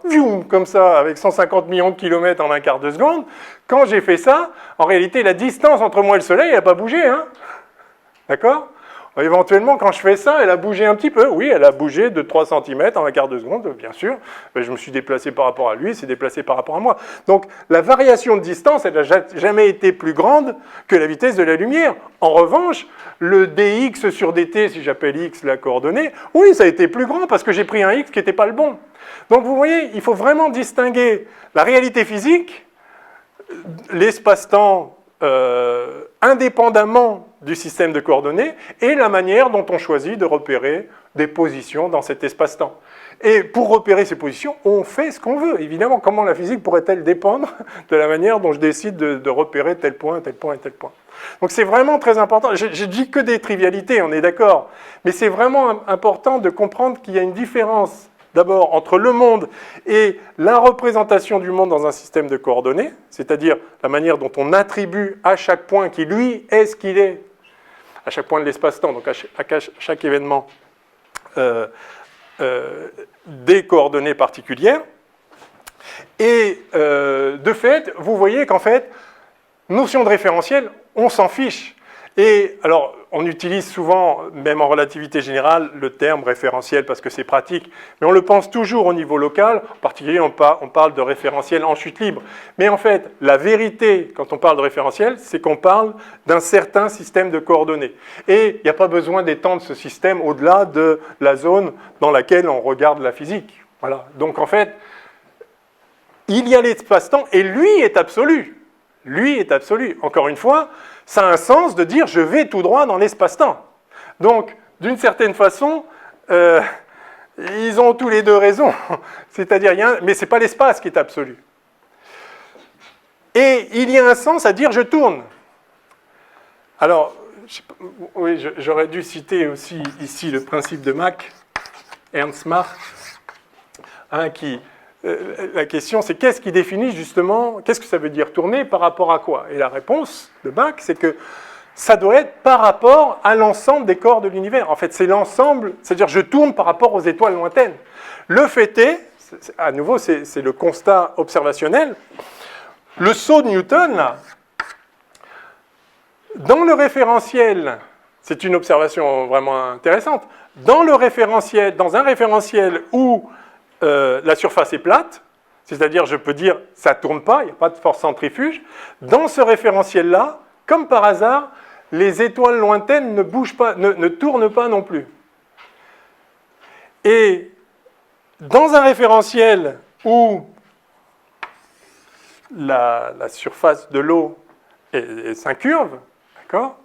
comme ça, avec 150 millions de kilomètres en un quart de seconde, quand j'ai fait ça, en réalité, la distance entre moi et le Soleil, elle n'a pas bougé. D'accord ? Éventuellement, quand je fais ça, elle a bougé un petit peu. Oui, elle a bougé de 3 cm en un quart de seconde, bien sûr. Je me suis déplacé par rapport à lui, il s'est déplacé par rapport à moi. Donc, la variation de distance, elle n'a jamais été plus grande que la vitesse de la lumière. En revanche, le dx sur dt, si j'appelle x la coordonnée, oui, ça a été plus grand parce que j'ai pris un x qui n'était pas le bon. Donc, vous voyez, il faut vraiment distinguer la réalité physique, l'espace-temps, indépendamment du système de coordonnées et la manière dont on choisit de repérer des positions dans cet espace-temps. Et pour repérer ces positions, on fait ce qu'on veut. Évidemment, comment la physique pourrait-elle dépendre de la manière dont je décide de repérer tel point, tel point et tel point? Donc c'est vraiment très important. J'ai dit que des trivialités, on est d'accord. Mais c'est vraiment important de comprendre qu'il y a une différence, d'abord, entre le monde et la représentation du monde dans un système de coordonnées, c'est-à-dire la manière dont on attribue à chaque point qui, lui, est ce qu'il est, à chaque point de l'espace-temps, donc à chaque événement, des coordonnées particulières. Et de fait, vous voyez qu'en fait, notion de référentiel, on s'en fiche. Et alors, on utilise souvent, même en relativité générale, le terme référentiel parce que c'est pratique, mais on le pense toujours au niveau local. En particulier, on parle de référentiel en chute libre. Mais en fait, la vérité, quand on parle de référentiel, c'est qu'on parle d'un certain système de coordonnées. Et il n'y a pas besoin d'étendre ce système au-delà de la zone dans laquelle on regarde la physique. Voilà. Donc en fait, il y a l'espace-temps et lui est absolu. Lui est absolu. Encore une fois, ça a un sens de dire je vais tout droit dans l'espace-temps. Donc, d'une certaine façon, ils ont tous les deux raison. C'est-à-dire, mais ce n'est pas l'espace qui est absolu. Et il y a un sens à dire je tourne. Alors, oui, j'aurais dû citer aussi ici le principe de Mach, Ernst Mach, qui... la question, c'est qu'est-ce qui définit justement, qu'est-ce que ça veut dire tourner par rapport à quoi? Et la réponse de Mach, c'est que ça doit être par rapport à l'ensemble des corps de l'univers. En fait, c'est l'ensemble, c'est-à-dire je tourne par rapport aux étoiles lointaines. Le fait est, à nouveau, c'est le constat observationnel, le saut de Newton, là, dans le référentiel, c'est une observation vraiment intéressante, dans un référentiel où la surface est plate, c'est-à-dire je peux dire ça ne tourne pas, il n'y a pas de force centrifuge. Dans ce référentiel-là, comme par hasard, les étoiles lointaines ne bougent pas, ne tournent pas non plus. Et dans un référentiel où la surface de l'eau s'incurve, d'accord ?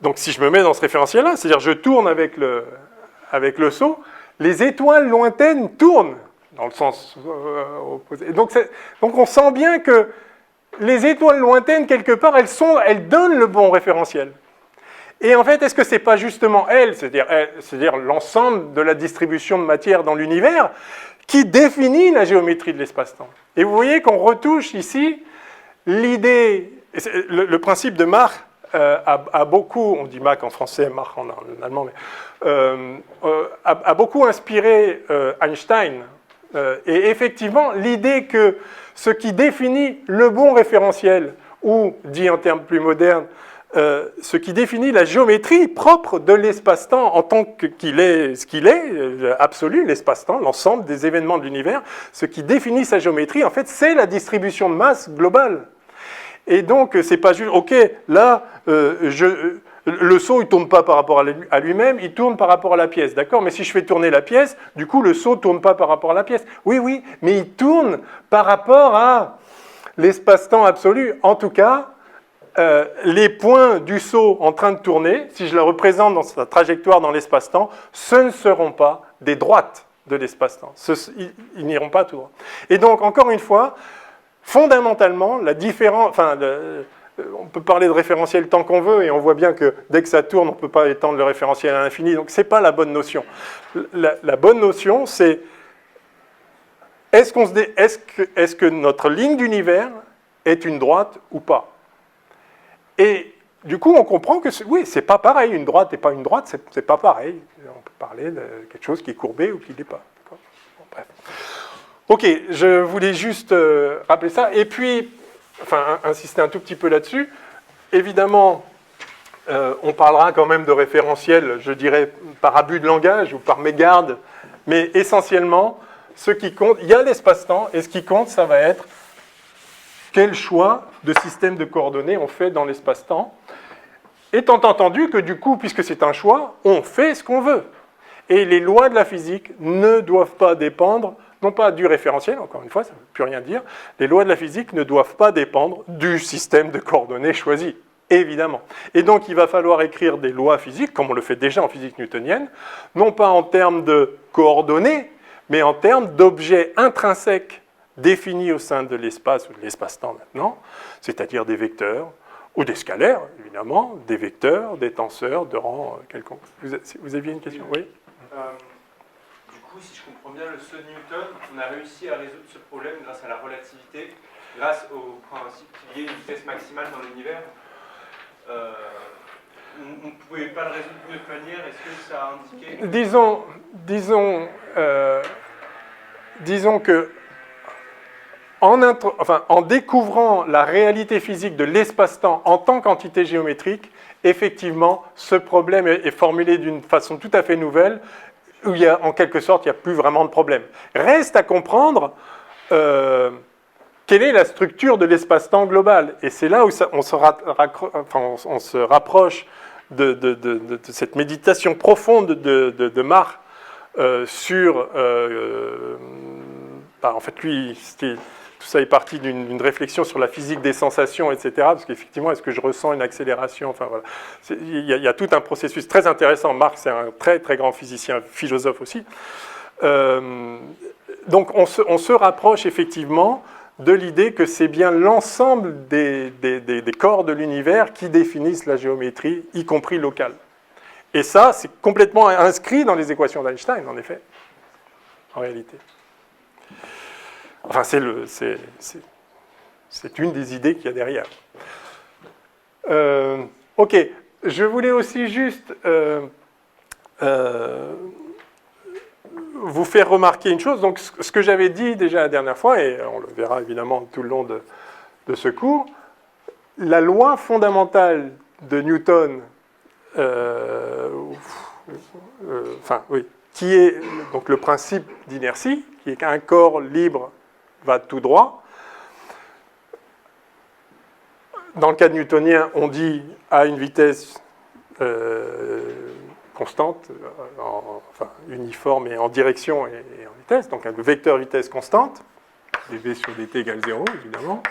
Donc si je me mets dans ce référentiel-là, c'est-à-dire je tourne avec le seau, les étoiles lointaines tournent dans le sens opposé. Donc on sent bien que les étoiles lointaines, quelque part, elles donnent le bon référentiel. Et en fait, est-ce que ce n'est pas justement elles, c'est-à-dire l'ensemble de la distribution de matière dans l'univers, qui définit la géométrie de l'espace-temps? Et vous voyez qu'on retouche ici l'idée, le principe de Mach a beaucoup, on dit Mach en français, Mach en allemand, mais a beaucoup inspiré Einstein. Et effectivement, l'idée que ce qui définit le bon référentiel, ou, dit en termes plus modernes, ce qui définit la géométrie propre de l'espace-temps en tant qu'il est ce qu'il est, absolu, l'espace-temps, l'ensemble des événements de l'univers, ce qui définit sa géométrie, en fait, c'est la distribution de masse globale. Et donc, c'est pas juste, ok, là, le seau, il ne tourne pas par rapport à lui-même, il tourne par rapport à la pièce, d'accord? Mais si je fais tourner la pièce, du coup, le seau ne tourne pas par rapport à la pièce. Oui, mais il tourne par rapport à l'espace-temps absolu. En tout cas, les points du seau en train de tourner, si je le représente dans sa trajectoire dans l'espace-temps, ce ne seront pas des droites de l'espace-temps. Ils n'iront pas tout droit. Et donc, encore une fois, fondamentalement, la différence... on peut parler de référentiel tant qu'on veut, et on voit bien que dès que ça tourne, on ne peut pas étendre le référentiel à l'infini, donc ce n'est pas la bonne notion. La bonne notion, c'est est-ce que notre ligne d'univers est une droite ou pas? Et du coup, on comprend que oui, c'est pas pareil, une droite et pas une droite, c'est pas pareil. On peut parler de quelque chose qui est courbé ou qui ne l'est pas. Bon, bref. Ok, je voulais juste rappeler ça, et puis, insister un tout petit peu là-dessus. Évidemment, on parlera quand même de référentiel, je dirais, par abus de langage ou par mégarde, mais essentiellement, ce qui compte, il y a l'espace-temps, et ce qui compte, ça va être quel choix de système de coordonnées on fait dans l'espace-temps, étant entendu que du coup, puisque c'est un choix, on fait ce qu'on veut. Et les lois de la physique ne doivent pas dépendre, non pas du référentiel, encore une fois, ça ne veut plus rien dire, les lois de la physique ne doivent pas dépendre du système de coordonnées choisi. évidemment. Et donc, il va falloir écrire des lois physiques, comme on le fait déjà en physique newtonienne, non pas en termes de coordonnées, mais en termes d'objets intrinsèques définis au sein de l'espace ou de l'espace-temps maintenant, c'est-à-dire des vecteurs, ou des scalaires, évidemment, des vecteurs, des tenseurs de rang quelconque. Vous aviez une question? Oui. Du coup, si je comprends bien, le saut de Newton, on a réussi à résoudre ce problème grâce à la relativité, grâce au principe qu'il y ait une vitesse maximale dans l'univers. On ne pouvait pas le résoudre d'une autre manière. Est-ce que ça a indiqué... Disons que en découvrant la réalité physique de l'espace-temps en tant qu'entité géométrique, effectivement, ce problème est formulé d'une façon tout à fait nouvelle, où il y a, en quelque sorte, il n'y a plus vraiment de problème. Reste à comprendre quelle est la structure de l'espace-temps global. Et c'est là où on se rapproche de cette méditation profonde de Mach sur... en fait, lui, tout ça est parti d'une réflexion sur la physique des sensations, etc. Parce qu'effectivement, est-ce que je ressens une accélération? Enfin, voilà. Il y a tout un processus très intéressant. Marc, c'est un très, très grand physicien, philosophe aussi. Donc, on se rapproche effectivement de l'idée que c'est bien l'ensemble des corps de l'univers qui définissent la géométrie, y compris locale. Et ça, c'est complètement inscrit dans les équations d'Einstein, en effet, en réalité. Enfin, c'est une des idées qu'il y a derrière. Ok, je voulais aussi juste vous faire remarquer une chose. Donc, ce que j'avais dit déjà la dernière fois, et on le verra évidemment tout le long de ce cours, la loi fondamentale de Newton, qui est donc le principe d'inertie, qui est qu'un corps libre va tout droit. Dans le cas newtonien, on dit à une vitesse constante, uniforme et en direction et en vitesse, donc un vecteur vitesse constante, dv sur dt égale 0, évidemment.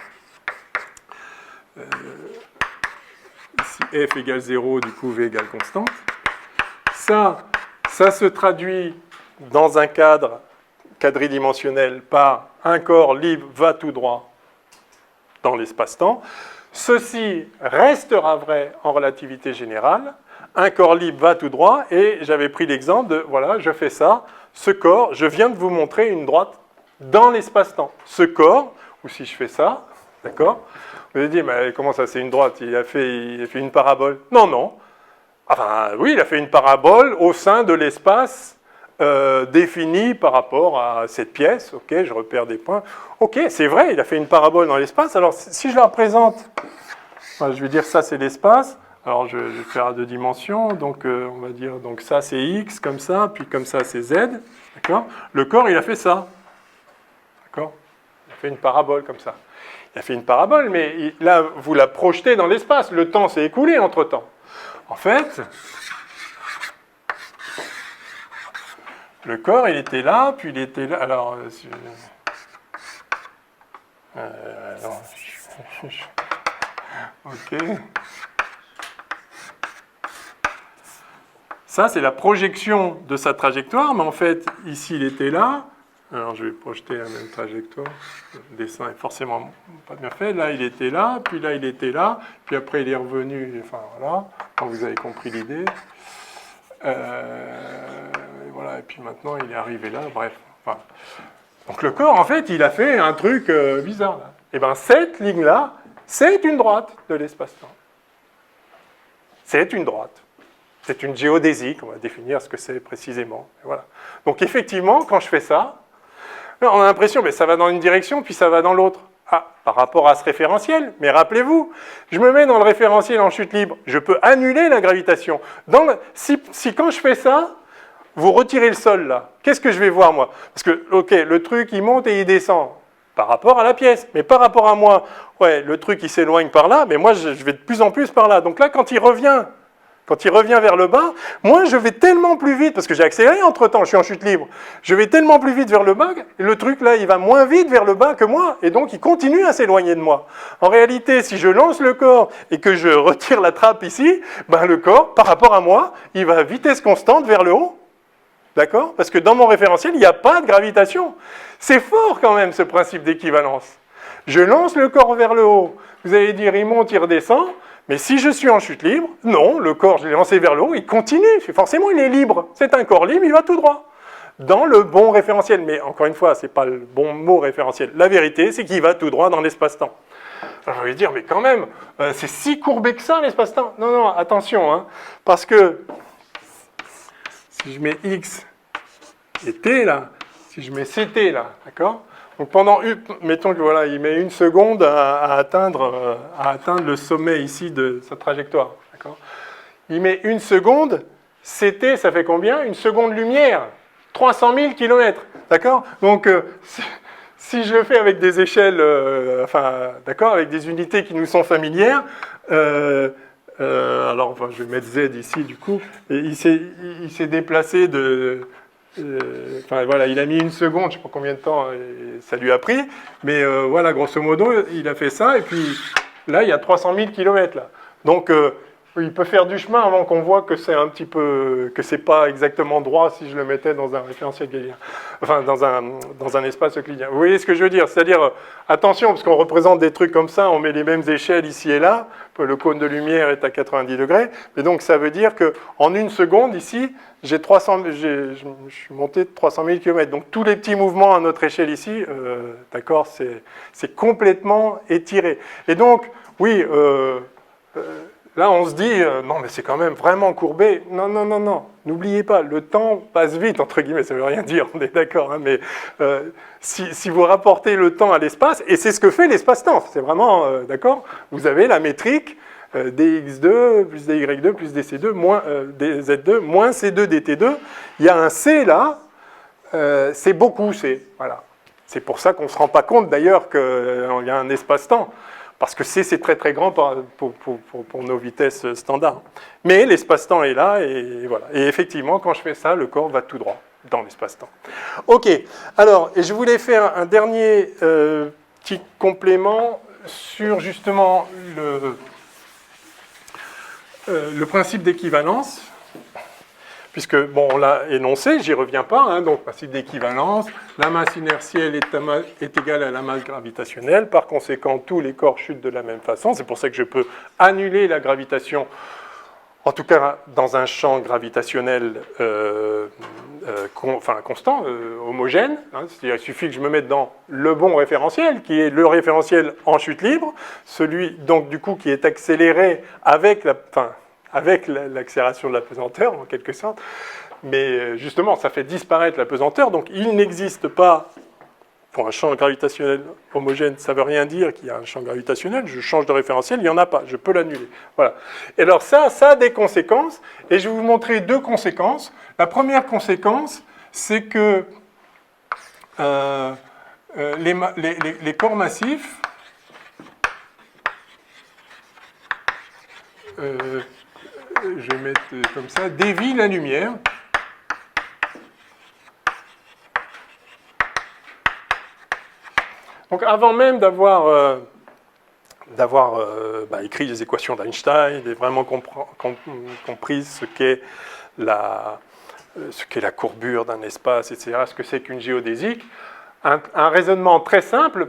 Ici, f égale 0, du coup, v égale constante. Ça se traduit dans un cadre quadridimensionnel par un corps libre va tout droit dans l'espace-temps. Ceci restera vrai en relativité générale. Un corps libre va tout droit, et j'avais pris l'exemple de, voilà, je fais ça, ce corps, je viens de vous montrer une droite dans l'espace-temps. Ce corps, ou si je fais ça, d'accord, vous allez dire, mais comment ça, c'est une droite, il a fait une parabole. Non. Enfin, oui, il a fait une parabole au sein de l'espace défini par rapport à cette pièce. Ok, je repère des points. Ok, c'est vrai, il a fait une parabole dans l'espace. Alors, si je la représente, je vais dire ça, c'est l'espace. Alors, je vais faire à 2 dimensions. Donc, on va dire, donc ça, c'est x, comme ça, puis comme ça, c'est z. D'accord ? Le corps, il a fait ça. D'accord ? Il a fait une parabole comme ça. Il a fait une parabole, mais là, vous la projetez dans l'espace. Le temps s'est écoulé entre-temps. En fait, le corps, il était là, puis il était là. Alors, ok. Ça, c'est la projection de sa trajectoire, mais en fait, ici, il était là. Alors, je vais projeter la même trajectoire. Le dessin est forcément pas bien fait. Là, il était là, puis là, il était là, puis après, il est revenu. Enfin, voilà. Donc, vous avez compris l'idée. Voilà, et puis maintenant, il est arrivé là, bref. Enfin. Donc, le corps, en fait, il a fait un truc bizarre, là. Et bien, cette ligne-là, c'est une droite de l'espace-temps. C'est une droite. C'est une géodésique, on va définir ce que c'est précisément. Et voilà. Donc, effectivement, quand je fais ça, on a l'impression que ça va dans une direction, puis ça va dans l'autre. Ah, par rapport à ce référentiel. Mais rappelez-vous, je me mets dans le référentiel en chute libre, je peux annuler la gravitation. Si quand je fais ça, vous retirez le sol là, qu'est-ce que je vais voir moi? Parce que, ok, le truc il monte et il descend par rapport à la pièce, mais par rapport à moi, ouais, le truc il s'éloigne par là, mais moi je vais de plus en plus par là. Donc là, quand il revient Quand il revient vers le bas, moi je vais tellement plus vite, parce que j'ai accéléré entre-temps, je suis en chute libre, je vais tellement plus vite vers le bas, et le truc là, il va moins vite vers le bas que moi, et donc il continue à s'éloigner de moi. En réalité, si je lance le corps et que je retire la trappe ici, ben le corps, par rapport à moi, il va à vitesse constante vers le haut. D'accord? Parce que dans mon référentiel, il n'y a pas de gravitation. C'est fort quand même ce principe d'équivalence. Je lance le corps vers le haut, vous allez dire il monte, il redescend, mais si je suis en chute libre, non, le corps, je l'ai lancé vers le haut, il continue. Forcément, il est libre. C'est un corps libre, il va tout droit. Dans le bon référentiel. Mais encore une fois, ce n'est pas le bon mot référentiel. La vérité, c'est qu'il va tout droit dans l'espace-temps. Alors, je vais dire, mais quand même, c'est si courbé que ça, l'espace-temps. Non, non, attention, hein, parce que si je mets X et T là, si je mets CT là, d'accord ? Donc pendant, mettons que voilà, il met 1 seconde à atteindre le sommet ici de sa trajectoire. D'accord ? Il met 1 seconde, CT, ça fait combien ? 1 seconde lumière, 300 000 km. D'accord ? Donc si je le fais avec des échelles, d'accord, avec des unités qui nous sont familières, alors enfin, je vais mettre Z ici du coup, et il s'est déplacé de... voilà, il a mis 1 seconde, je ne sais pas combien de temps ça lui a pris, mais voilà, grosso modo, il a fait ça, et puis là, il y a 300 000 km là. Donc, il peut faire du chemin avant qu'on voit que c'est un petit peu, que c'est pas exactement droit si je le mettais dans un référentiel euclidien, enfin dans un espace euclidien. Vous voyez ce que je veux dire? C'est-à-dire, attention, parce qu'on représente des trucs comme ça, on met les mêmes échelles ici et là, le cône de lumière est à 90 degrés, mais donc ça veut dire qu'en 1 seconde, ici, je suis monté de 300 000 km. Donc tous les petits mouvements à notre échelle ici, d'accord, c'est complètement étiré. Et donc, oui, là on se dit, non mais c'est quand même vraiment courbé. Non, non, non, non, n'oubliez pas, le temps passe vite, entre guillemets, ça ne veut rien dire, on est d'accord, hein, mais si vous rapportez le temps à l'espace, et c'est ce que fait l'espace-temps, c'est vraiment, d'accord, vous avez la métrique, dx2 plus dy2 plus dc2 moins dz2 moins c2 dt2. Il y a un c là, c'est beaucoup c. Voilà. C'est pour ça qu'on ne se rend pas compte d'ailleurs qu'il y a un espace-temps. Parce que c c'est très très grand pour nos vitesses standards. Mais l'espace-temps est là et voilà. Et effectivement, quand je fais ça, le corps va tout droit dans l'espace-temps. Ok. Alors, et je voulais faire un dernier petit complément sur justement le principe d'équivalence, puisque, bon, on l'a énoncé, j'y reviens pas, hein, donc principe d'équivalence, la masse inertielle est égale à la masse gravitationnelle, par conséquent, tous les corps chutent de la même façon, c'est pour ça que je peux annuler la gravitation, en tout cas dans un champ gravitationnel constant, homogène, hein, c'est-à-dire il suffit que je me mette dans le bon référentiel, qui est le référentiel en chute libre, celui donc du coup qui est accéléré avec l'accélération de la pesanteur en quelque sorte, mais justement ça fait disparaître la pesanteur, donc il n'existe pas, pour un champ gravitationnel homogène, ça ne veut rien dire qu'il y a un champ gravitationnel, je change de référentiel, il n'y en a pas, je peux l'annuler. Voilà. Et alors ça a des conséquences, et je vais vous montrer 2 conséquences. La première conséquence, c'est que les corps massifs je vais mettre comme ça, dévie la lumière. Donc avant même d'avoir écrit les équations d'Einstein et vraiment compris ce qu'est la courbure d'un espace, etc., ce que c'est qu'une géodésique, un raisonnement très simple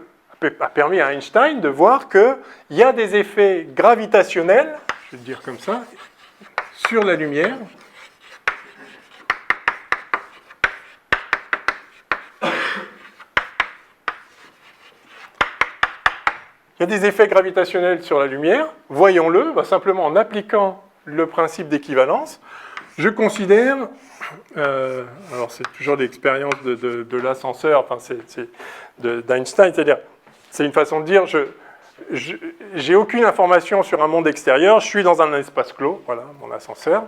a permis à Einstein de voir qu'il y a des effets gravitationnels, je vais le dire comme ça, sur la lumière. Il y a des effets gravitationnels sur la lumière, voyons-le, simplement en appliquant le principe d'équivalence. Je considère, alors c'est toujours l'expérience de l'ascenseur, enfin d'Einstein, c'est-à-dire, c'est une façon de dire, j'ai aucune information sur un monde extérieur, je suis dans un espace clos, voilà mon ascenseur,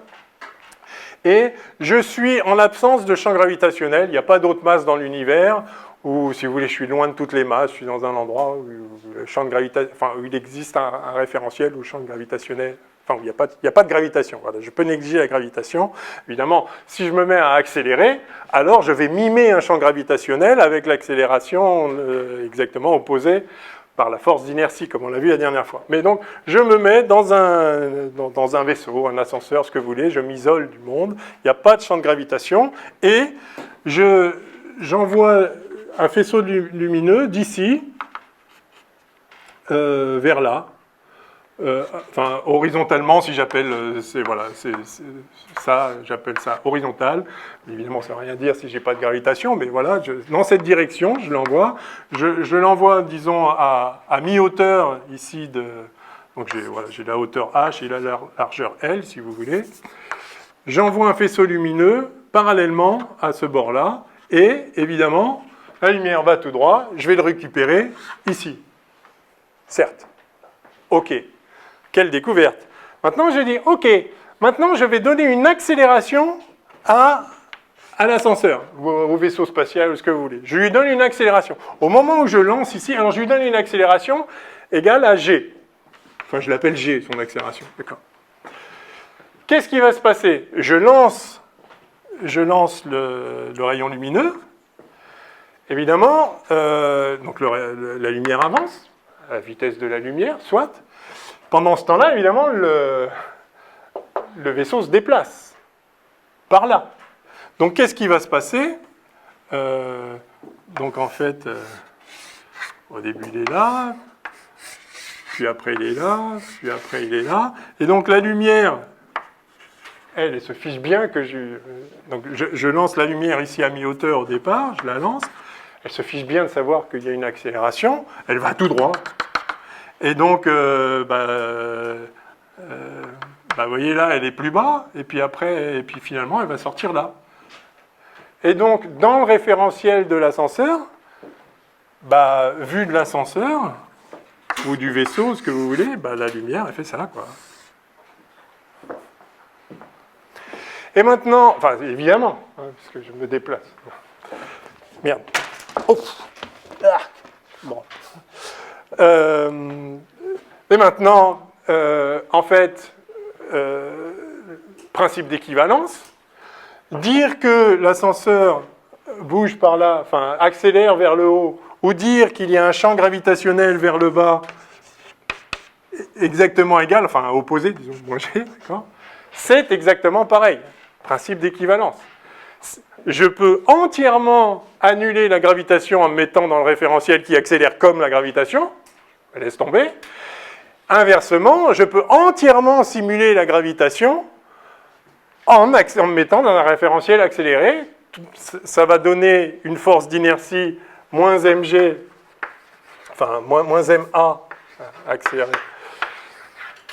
et je suis en l'absence de champ gravitationnel, il n'y a pas d'autre masse dans l'univers, ou si vous voulez, je suis loin de toutes les masses, je suis dans un endroit où, le champ de où il existe un référentiel où le champ gravitationnel Enfin, il n'y a pas de gravitation. Voilà, je peux négliger la gravitation. Évidemment, si je me mets à accélérer, alors je vais mimer un champ gravitationnel avec l'accélération exactement opposée par la force d'inertie, comme on l'a vu la dernière fois. Mais donc, je me mets dans un vaisseau, un ascenseur, ce que vous voulez, je m'isole du monde, il n'y a pas de champ de gravitation, et j'envoie un faisceau lumineux d'ici vers là. Enfin, horizontalement, si j'appelle, ça, j'appelle ça horizontal. Évidemment, ça ne veut rien dire si je n'ai pas de gravitation, mais voilà, dans cette direction, je l'envoie. Je l'envoie, disons, à mi-hauteur ici donc j'ai la hauteur h et la largeur L, si vous voulez. J'envoie un faisceau lumineux parallèlement à ce bord-là, et évidemment, la lumière va tout droit, je vais le récupérer ici. Certes. OK. Quelle découverte. Maintenant, je dis, OK, maintenant, je vais donner une accélération à l'ascenseur, au vaisseau spatial, ou ce que vous voulez. Je lui donne une accélération. Au moment où je lance ici, alors je lui donne une accélération égale à G. Enfin, je l'appelle G, son accélération. D'accord. Qu'est-ce qui va se passer? Je lance le rayon lumineux. Évidemment, donc la lumière avance, à la vitesse de la lumière, soit. Pendant ce temps-là, évidemment, le vaisseau se déplace par là. Donc, qu'est-ce qui va se passer? Donc, en fait, au début, il est là, puis après, il est là, puis après, il est là. Et donc, la lumière, elle se fiche bien que donc, je lance la lumière ici à mi-hauteur au départ, je la lance. Elle se fiche bien de savoir qu'il y a une accélération. Elle va tout droit. Et donc, vous voyez là, elle est plus bas, et puis finalement, elle va sortir là. Et donc, dans le référentiel de l'ascenseur, vu de l'ascenseur, ou du vaisseau, ce que vous voulez, la lumière, elle fait ça, quoi. Et maintenant, enfin, évidemment, parce que je me déplace. Merde. Oh. Ah. Bon. Et maintenant, en fait, principe d'équivalence, dire que l'ascenseur bouge par là, enfin accélère vers le haut, ou dire qu'il y a un champ gravitationnel vers le bas exactement égal, enfin opposé, disons, moins G, d'accord, c'est exactement pareil. Principe d'équivalence. Je peux entièrement annuler la gravitation en me mettant dans le référentiel qui accélère comme la gravitation. Laisse tomber. Inversement, je peux entièrement simuler la gravitation en me mettant dans un référentiel accéléré. Ça va donner une force d'inertie moins mg, enfin moins ma accéléré,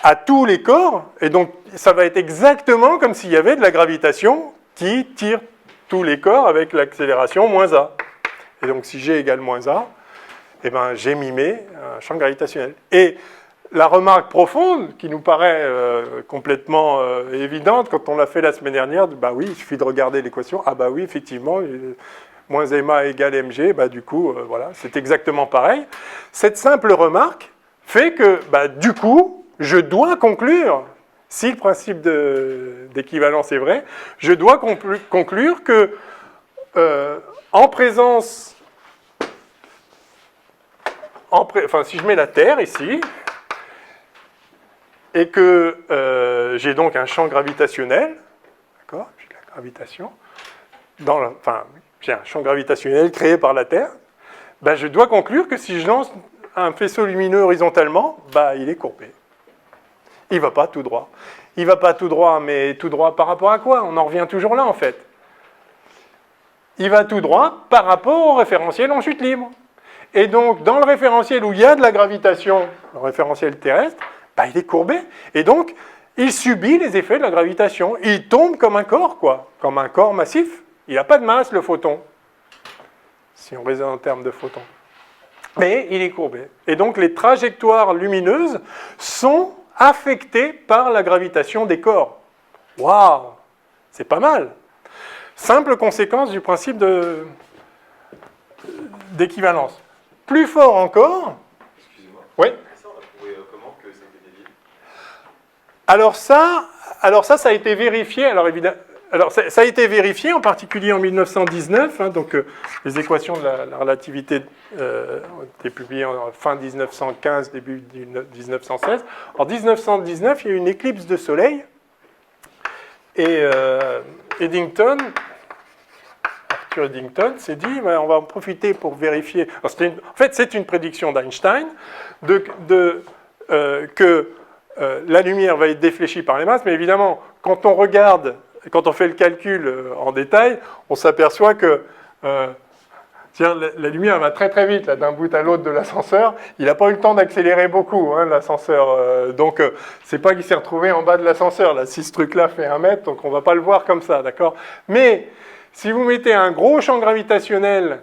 à tous les corps. Et donc, ça va être exactement comme s'il y avait de la gravitation qui tire tous les corps avec l'accélération moins a. Et donc, si g égale moins a, j'ai mimé un champ gravitationnel. Et la remarque profonde, qui nous paraît complètement évidente, quand on l'a fait la semaine dernière, oui, il suffit de regarder l'équation, oui, effectivement, moins ma égale mg, du coup, voilà, c'est exactement pareil. Cette simple remarque fait que, du coup, je dois conclure, si le principe d'équivalence est vrai, je dois conclure que, en présence... si je mets la Terre ici, et que j'ai donc un champ gravitationnel, d'accord, j'ai la gravitation, j'ai un champ gravitationnel créé par la Terre, je dois conclure que si je lance un faisceau lumineux horizontalement, il est courbé. Il ne va pas tout droit. Il ne va pas tout droit, mais tout droit par rapport à quoi? On en revient toujours là, en fait. Il va tout droit par rapport au référentiel en chute libre. Et donc, dans le référentiel où il y a de la gravitation, le référentiel terrestre, il est courbé. Et donc, il subit les effets de la gravitation. Il tombe comme un corps, quoi. Comme un corps massif. Il n'a pas de masse, le photon. Si on raisonne en termes de photons. Mais il est courbé. Et donc, les trajectoires lumineuses sont affectées par la gravitation des corps. Waouh! C'est pas mal. Simple conséquence du principe d'équivalence. Plus fort encore... Excusez-moi. Oui. Ça, on a prouvé comment que c'était débile? Alors ça a été vérifié. Alors ça a été vérifié, en particulier en 1919. Donc les équations de la relativité ont été publiées en fin 1915, début 1916. En 1919, il y a eu une éclipse de soleil. Et Arthur Eddington s'est dit, on va en profiter pour vérifier. Alors, en fait, c'est une prédiction d'Einstein que la lumière va être défléchie par les masses, mais évidemment, quand on fait le calcul en détail, on s'aperçoit que la lumière va très très vite d'un bout à l'autre de l'ascenseur. Il n'a pas eu le temps d'accélérer beaucoup, l'ascenseur. Donc, c'est pas qu'il s'est retrouvé en bas de l'ascenseur. Là, si ce truc-là fait 1 mètre, donc on ne va pas le voir comme ça, d'accord ? Mais si vous mettez un gros champ gravitationnel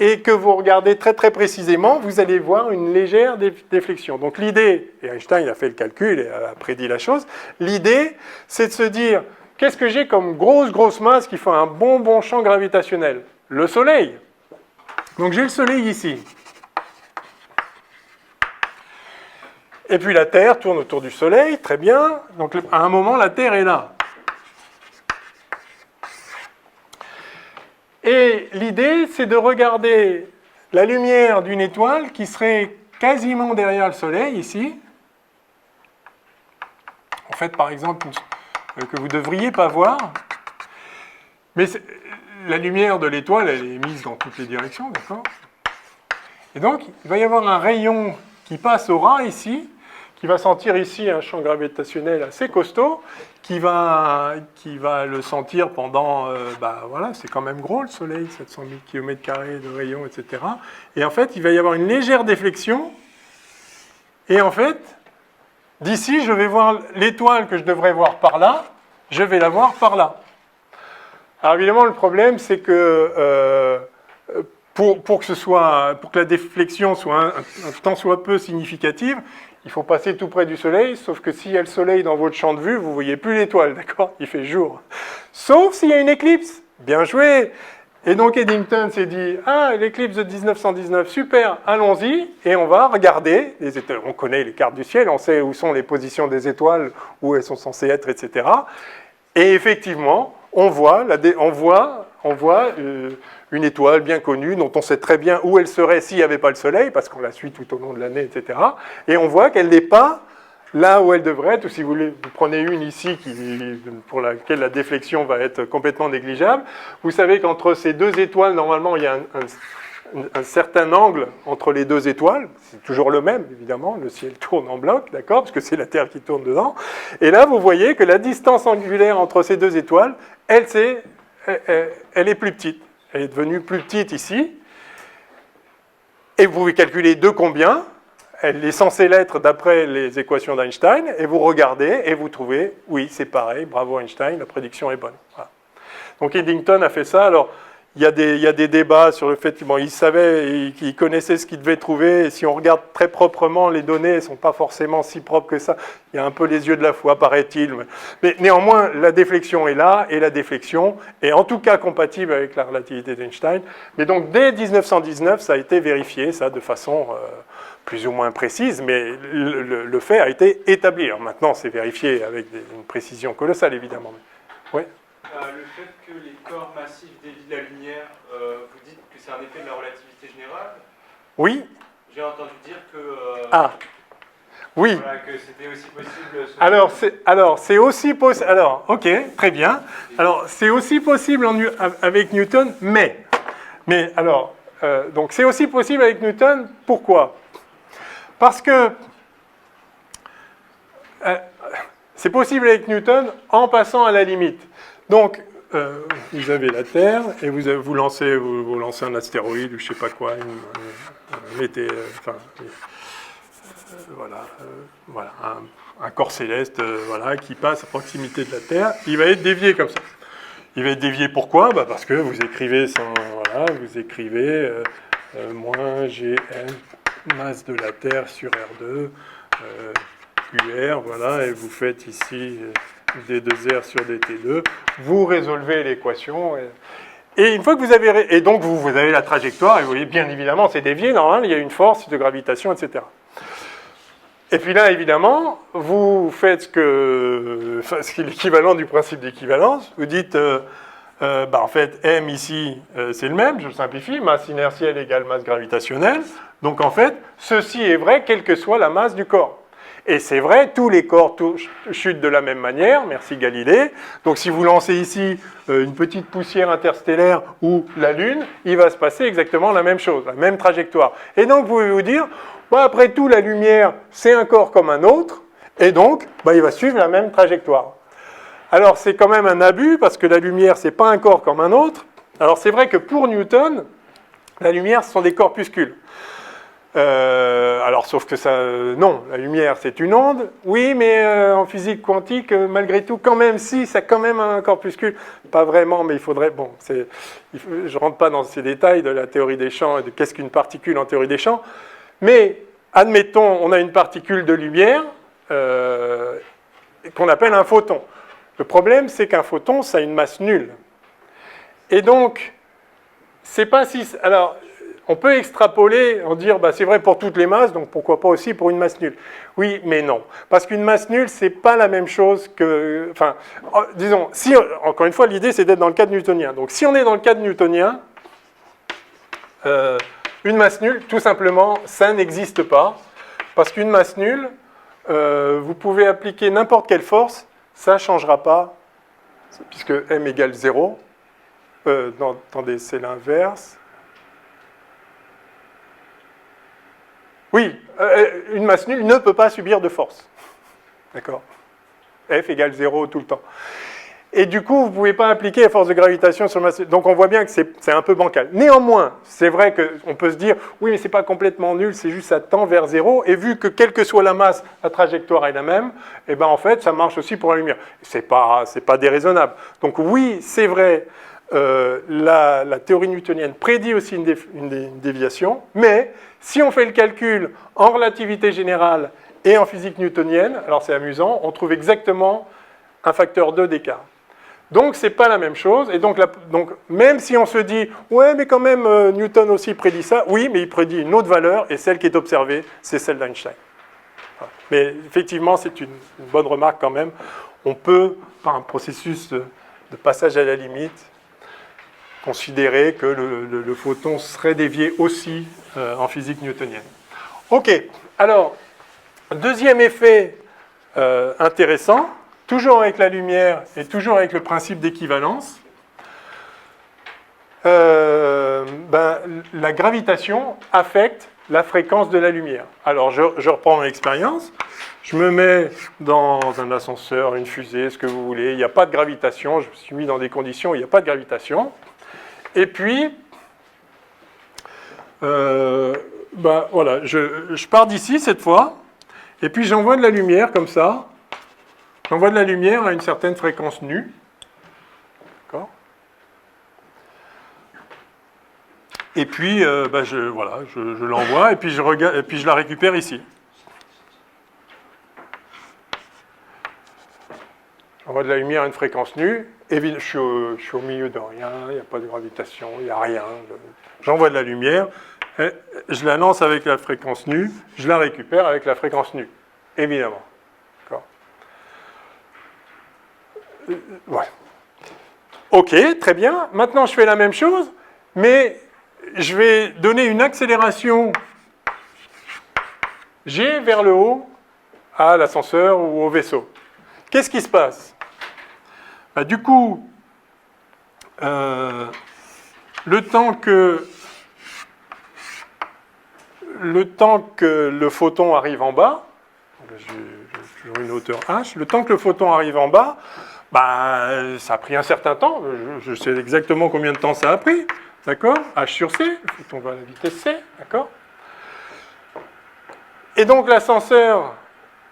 et que vous regardez très très précisément, vous allez voir une légère déflexion. Donc l'idée, et Einstein a fait le calcul et a prédit la chose, l'idée, c'est de se dire, qu'est-ce que j'ai comme grosse masse qui fait un bon champ gravitationnel ? Le Soleil. Donc j'ai le Soleil ici. Et puis la Terre tourne autour du Soleil, très bien. Donc à un moment, la Terre est là. Et l'idée, c'est de regarder la lumière d'une étoile qui serait quasiment derrière le Soleil, ici. En fait, par exemple, que vous ne devriez pas voir. Mais la lumière de l'étoile, elle est mise dans toutes les directions, d'accord ? Et donc, il va y avoir un rayon qui passe au ras, ici, qui va sentir ici un champ gravitationnel assez costaud, qui va le sentir pendant, voilà, c'est quand même gros le Soleil, 700 000 km² de rayon, etc. Et en fait, il va y avoir une légère déflexion, et en fait, d'ici, je vais voir l'étoile que je devrais voir par là, je vais la voir par là. Alors évidemment, le problème, c'est que pour que la déflexion soit un tant soit peu significative, il faut passer tout près du Soleil, sauf que s'il y a le Soleil dans votre champ de vue, vous ne voyez plus l'étoile, d'accord ? Il fait jour. Sauf s'il y a une éclipse. Bien joué. Et donc Eddington s'est dit, l'éclipse de 1919, super, allons-y, et on va regarder les étoiles. On connaît les cartes du ciel, on sait où sont les positions des étoiles, où elles sont censées être, etc. Et effectivement, on voit une étoile bien connue, dont on sait très bien où elle serait s'il n'y avait pas le Soleil, parce qu'on la suit tout au long de l'année, etc. Et on voit qu'elle n'est pas là où elle devrait être, ou si vous prenez une ici pour laquelle la déflexion va être complètement négligeable, vous savez qu'entre ces deux étoiles, normalement, il y a un certain angle entre les deux étoiles, c'est toujours le même, évidemment, le ciel tourne en bloc, d'accord, parce que c'est la Terre qui tourne dedans, et là, vous voyez que la distance angulaire entre ces deux étoiles, elle est plus petite. Elle est devenue plus petite ici. Et vous pouvez calculer de combien. Elle est censée l'être d'après les équations d'Einstein. Et vous regardez et vous trouvez, oui, c'est pareil, bravo Einstein, la prédiction est bonne. Voilà. Donc Eddington a fait ça. Alors, il y a des débats sur le fait qu'il savait, qu'il connaissait ce qu'il devait trouver. Et si on regarde très proprement, les données ne sont pas forcément si propres que ça. Il y a un peu les yeux de la foi, paraît-il. Mais néanmoins, la déflexion est là, et la déflexion est en tout cas compatible avec la relativité d'Einstein. Mais donc, dès 1919, ça a été vérifié, ça, de façon plus ou moins précise, mais le fait a été établi. Alors maintenant, c'est vérifié avec une précision colossale, évidemment. Oui. Le fait que les corps massifs dévient la lumière, vous dites que c'est un effet de la relativité générale ? Oui. J'ai entendu dire que... oui. Voilà, que c'était aussi possible... Alors, c'est aussi possible... Alors, ok, très bien. Alors, c'est aussi possible avec Newton, mais alors, donc c'est aussi possible avec Newton, pourquoi ? Parce que c'est possible avec Newton en passant à la limite. Donc, vous avez la Terre et vous lancez un astéroïde ou je ne sais pas quoi, un corps céleste qui passe à proximité de la Terre. Il va être dévié comme ça. Il va être dévié pourquoi ? Parce que vous écrivez moins Gm masse de la Terre sur R2 UR, et vous faites ici D2R sur DT2, vous résolvez l'équation, et une fois que vous avez... Et donc vous avez la trajectoire, et vous voyez bien évidemment c'est dévié, normal, il y a une force de gravitation, etc. Et puis là, évidemment, vous faites ce qui est l'équivalent du principe d'équivalence. Vous dites, en fait, m ici, c'est le même, je simplifie, masse inertielle égale masse gravitationnelle. Donc en fait, ceci est vrai quelle que soit la masse du corps. Et c'est vrai, tous les corps chutent de la même manière, merci Galilée. Donc si vous lancez ici une petite poussière interstellaire ou la Lune, il va se passer exactement la même chose, la même trajectoire. Et donc vous pouvez vous dire, après tout, la lumière, c'est un corps comme un autre, et donc il va suivre la même trajectoire. Alors c'est quand même un abus, parce que la lumière, c'est pas un corps comme un autre. Alors c'est vrai que pour Newton, la lumière, ce sont des corpuscules. Alors, sauf que ça, non, la lumière c'est une onde, oui, mais en physique quantique, malgré tout, quand même, si, c'est quand même un corpuscule, pas vraiment, mais il faudrait, je rentre pas dans ces détails de la théorie des champs et de qu'est-ce qu'une particule en théorie des champs, mais admettons, on a une particule de lumière qu'on appelle un photon. Le problème, c'est qu'un photon, ça a une masse nulle, et donc, c'est pas si, alors. On peut extrapoler, en dire, c'est vrai pour toutes les masses, donc pourquoi pas aussi pour une masse nulle. Oui, mais non. Parce qu'une masse nulle, c'est pas la même chose que... Enfin, disons, si, encore une fois, l'idée, c'est d'être dans le cadre newtonien. Donc, si on est dans le cadre newtonien, une masse nulle, tout simplement, ça n'existe pas. Parce qu'une masse nulle, vous pouvez appliquer n'importe quelle force, ça ne changera pas, puisque m égale 0. Attendez, c'est l'inverse. Oui, une masse nulle ne peut pas subir de force. D'accord ? F égale 0 tout le temps. Et du coup, vous ne pouvez pas appliquer la force de gravitation sur la masse. Donc on voit bien que c'est un peu bancal. Néanmoins, c'est vrai qu'on peut se dire, oui, mais ce n'est pas complètement nul, c'est juste ça tend vers 0. Et vu que quelle que soit la masse, la trajectoire est la même, et en fait, ça marche aussi pour la lumière. Ce n'est pas déraisonnable. Donc oui, c'est vrai, la théorie newtonienne prédit aussi une déviation, mais si on fait le calcul en relativité générale et en physique newtonienne, alors c'est amusant, on trouve exactement un facteur 2 d'écart. Donc c'est pas la même chose, et donc même si on se dit « ouais, mais quand même, Newton aussi prédit ça », oui, mais il prédit une autre valeur, et celle qui est observée, c'est celle d'Einstein. Voilà. Mais effectivement, c'est une bonne remarque quand même. On peut, par un processus de passage à la limite, considérer que le photon serait dévié aussi en physique newtonienne. Ok, alors, deuxième effet intéressant, toujours avec la lumière et toujours avec le principe d'équivalence, la gravitation affecte la fréquence de la lumière. Alors, je reprends mon expérience. Je me mets dans un ascenseur, une fusée, ce que vous voulez. Il n'y a pas de gravitation. Je me suis mis dans des conditions où il n'y a pas de gravitation. Et puis, voilà, je pars d'ici cette fois, et puis j'envoie de la lumière comme ça. J'envoie de la lumière à une certaine fréquence nue. D'accord ? Et puis, je l'envoie, et puis je la récupère ici. J'envoie de la lumière à une fréquence nue. Je suis au milieu de rien, il n'y a pas de gravitation, il n'y a rien. J'envoie de la lumière, je la lance avec la fréquence nue, je la récupère avec la fréquence nue, évidemment. D'accord ? Ouais. Ok, très bien. Maintenant, je fais la même chose, mais je vais donner une accélération G vers le haut à l'ascenseur ou au vaisseau. Qu'est-ce qui se passe ? Du coup, le temps que le photon arrive en bas, j'ai une hauteur h, le temps que le photon arrive en bas, ça a pris un certain temps, je sais exactement combien de temps ça a pris, d'accord ? H sur c, le photon va à la vitesse c, d'accord ? Et donc l'ascenseur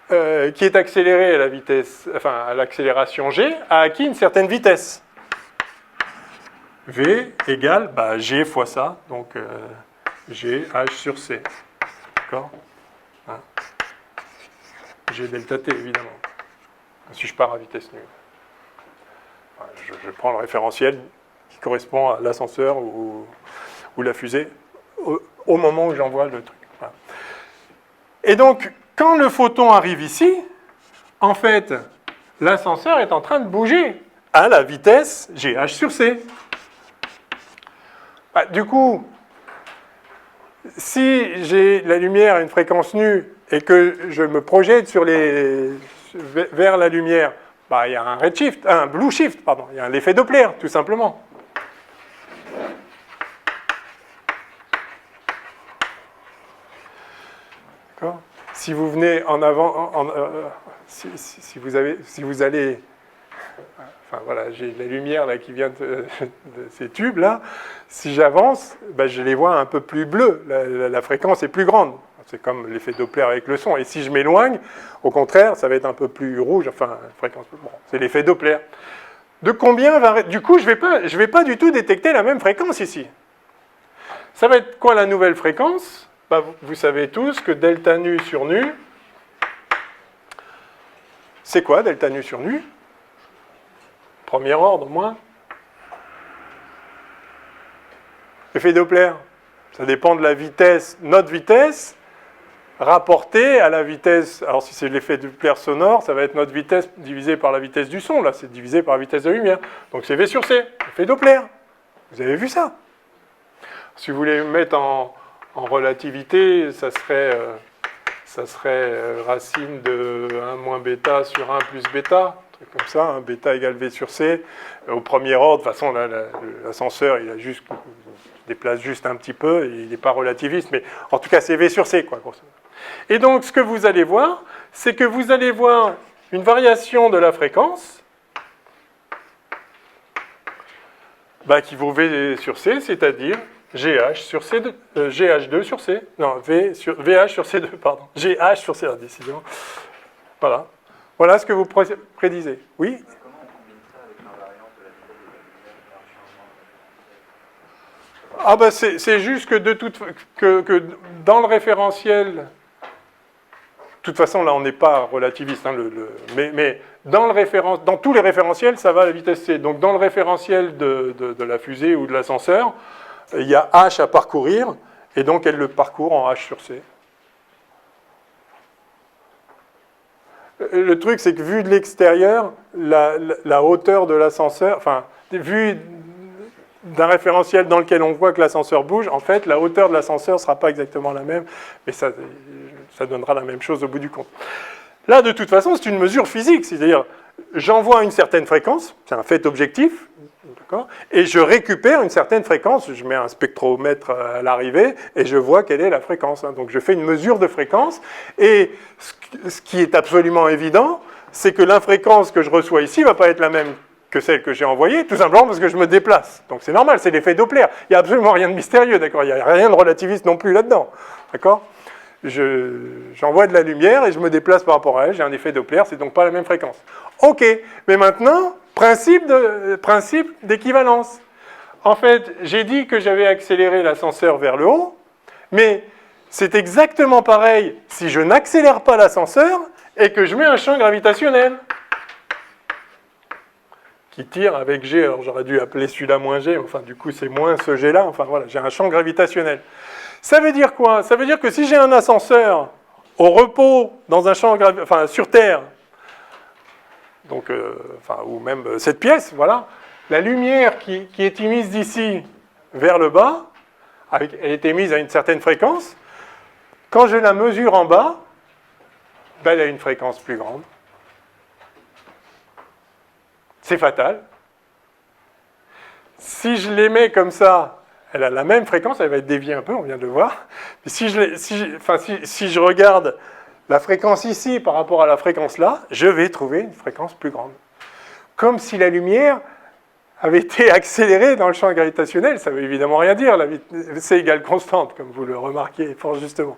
qui est accéléré à l'accélération g, a acquis une certaine vitesse. V égale g fois ça, donc g h sur c. D'accord ? G delta t, évidemment. Si je pars à vitesse nulle. Je prends le référentiel qui correspond à l'ascenseur ou la fusée au moment où j'envoie le truc. Voilà. Et donc, quand le photon arrive ici, en fait, l'ascenseur est en train de bouger à la vitesse GH sur C. Bah, du coup, si j'ai la lumière à une fréquence nue et que je me projette vers la lumière, bah, il y a un redshift, un blue shift, pardon, il y a l'effet Doppler, tout simplement. D'accord ? Si vous venez en avant, si vous allez, enfin voilà, j'ai la lumière là qui vient de ces tubes là. Si j'avance, ben, je les vois un peu plus bleus. La fréquence est plus grande. C'est comme l'effet Doppler avec le son. Et si je m'éloigne, au contraire, ça va être un peu plus rouge. Enfin, fréquence. Bon, c'est l'effet Doppler. De combien va... Du coup, je vais pas du tout détecter la même fréquence ici. Ça va être quoi la nouvelle fréquence? Ben, vous savez tous que delta nu sur nu, c'est quoi delta nu sur nu? Premier ordre, moins. L'effet Doppler, ça dépend de la vitesse, notre vitesse, rapportée à la vitesse. Alors si c'est l'effet Doppler sonore, ça va être notre vitesse divisée par la vitesse du son. Là, c'est divisé par la vitesse de la lumière. Donc c'est V sur C, l'effet Doppler. Vous avez vu ça? Si vous voulez mettre en relativité, ça serait racine de 1 moins bêta sur 1 plus bêta. Comme ça, hein, bêta égale V sur C. Au premier ordre, de toute façon, l'ascenseur, il se déplace juste un petit peu, il n'est pas relativiste, mais en tout cas, c'est V sur C, quoi. Et donc, ce que vous allez voir, c'est que vous allez voir une variation de la fréquence, bah, qui vaut V sur C, c'est-à-dire GH sur C2, GH2 sur C, non, VH sur C2, pardon, GH sur C1, décidément. Voilà. Voilà ce que vous prédisez. Oui? Comment on combine ça avec l'invariance de la vitesse de la lumière? Ah ben c'est juste que dans le référentiel, de toute façon là on n'est pas relativiste, hein, mais dans tous les référentiels ça va à la vitesse C. Donc dans le référentiel de la fusée ou de l'ascenseur, il y a H à parcourir et donc elle le parcourt en H sur C. Le truc, c'est que vu de l'extérieur, la hauteur de l'ascenseur, enfin, vu d'un référentiel dans lequel on voit que l'ascenseur bouge, en fait, la hauteur de l'ascenseur ne sera pas exactement la même, mais ça donnera la même chose au bout du compte. Là, de toute façon, c'est une mesure physique, c'est-à-dire, j'envoie une certaine fréquence, c'est un fait objectif, et je récupère une certaine fréquence, je mets un spectromètre à l'arrivée, et je vois quelle est la fréquence. Donc je fais une mesure de fréquence, et ce qui est absolument évident, c'est que la fréquence que je reçois ici ne va pas être la même que celle que j'ai envoyée, tout simplement parce que je me déplace. Donc c'est normal, c'est l'effet Doppler. Il n'y a absolument rien de mystérieux, d'accord? Il n'y a rien de relativiste non plus là-dedans, d'accord? J'envoie de la lumière et je me déplace par rapport à elle, j'ai un effet Doppler, c'est donc pas la même fréquence. Ok, mais maintenant, principe d'équivalence. En fait, j'ai dit que j'avais accéléré l'ascenseur vers le haut, mais c'est exactement pareil si je n'accélère pas l'ascenseur et que je mets un champ gravitationnel qui tire avec G. Alors j'aurais dû appeler celui-là moins G, enfin du coup c'est moins ce G-là, enfin voilà, j'ai un champ gravitationnel. Ça veut dire quoi? Ça veut dire que si j'ai un ascenseur au repos dans un champ sur Terre, donc, ou même cette pièce, voilà, la lumière qui est émise d'ici vers le bas, elle est émise à une certaine fréquence. Quand je la mesure en bas, ben, elle a une fréquence plus grande. C'est fatal. Si je les mets comme ça, elle a la même fréquence, elle va être déviée un peu, on vient de le voir. Mais si je regarde la fréquence ici par rapport à la fréquence là, je vais trouver une fréquence plus grande. Comme si la lumière avait été accélérée dans le champ gravitationnel, ça ne veut évidemment rien dire, C égale constante, comme vous le remarquez fort justement.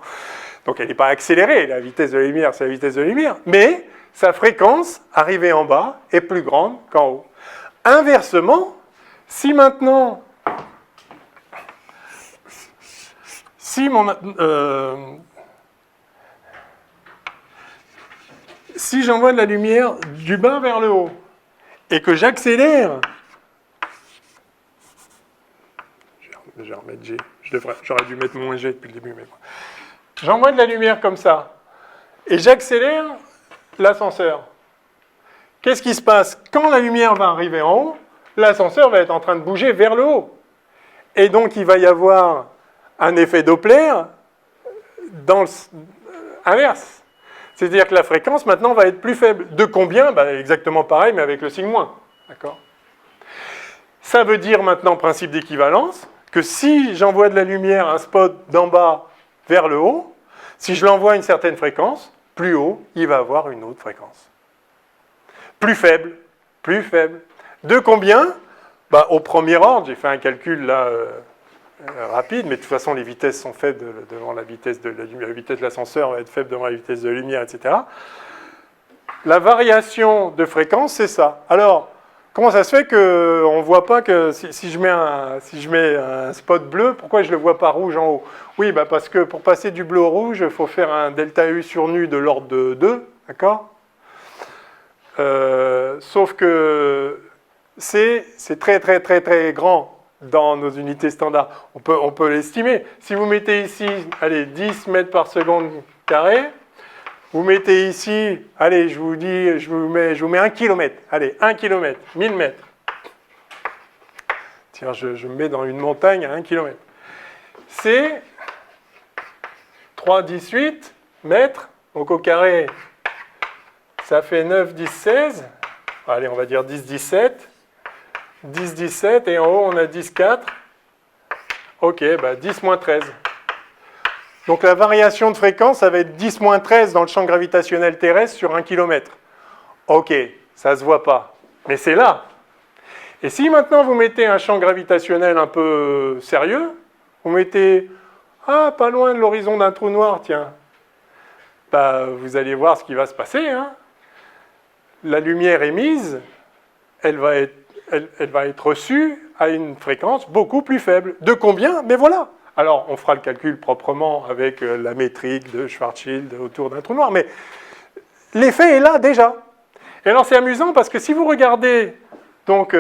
Donc elle n'est pas accélérée, la vitesse de la lumière, c'est la vitesse de la lumière, mais sa fréquence, arrivée en bas, est plus grande qu'en haut. Inversement, si maintenant, si j'envoie de la lumière du bas vers le haut et que j'accélère, je vais remettre G, j'aurais dû mettre moins G depuis le début, mais j'envoie de la lumière comme ça et j'accélère l'ascenseur. Qu'est-ce qui se passe? Quand la lumière va arriver en haut, l'ascenseur va être en train de bouger vers le haut. Et donc, il va y avoir un effet Doppler dans le inverse. C'est-à-dire que la fréquence, maintenant, va être plus faible. De combien? Exactement pareil, mais avec le signe moins. D'accord? Ça veut dire maintenant, principe d'équivalence, que si j'envoie de la lumière, un spot d'en bas vers le haut, si je l'envoie à une certaine fréquence, plus haut, il va avoir une autre fréquence. Plus faible, plus faible. De combien? Au premier ordre, j'ai fait un calcul là rapide, mais de toute façon les vitesses sont faibles devant la vitesse de la lumière. La vitesse de l'ascenseur va être faible devant la vitesse de la lumière, etc. La variation de fréquence, c'est ça. Alors, comment ça se fait qu'on ne voit pas que si je mets un spot bleu, pourquoi je ne le vois pas rouge en haut? Oui, parce que pour passer du bleu au rouge, il faut faire un delta U sur nu de l'ordre de 2, d'accord? Sauf que c'est très très très très grand dans nos unités standards. On peut l'estimer. Si vous mettez ici, allez, 10 mètres par seconde carré, vous mettez ici, allez, je vous mets 1 km. Allez, 1 km, 1000 mètres. Tiens, je me mets dans une montagne à 1 km. C'est 3,18 mètres. Donc au carré, ça fait 9, 10, 16. Allez, on va dire 10, 17. 10, 17. Et en haut, on a 10, 4. Ok, 10 moins 13. Donc la variation de fréquence, ça va être 10 moins 13 dans le champ gravitationnel terrestre sur 1 km. Ok, ça ne se voit pas. Mais c'est là. Et si maintenant vous mettez un champ gravitationnel un peu sérieux, vous mettez, pas loin de l'horizon d'un trou noir, tiens, vous allez voir ce qui va se passer. Hein. La lumière émise, elle va être reçue à une fréquence beaucoup plus faible. De combien? Mais voilà. Alors, on fera le calcul proprement avec la métrique de Schwarzschild autour d'un trou noir, mais l'effet est là déjà. Et alors, c'est amusant parce que si vous regardez, donc,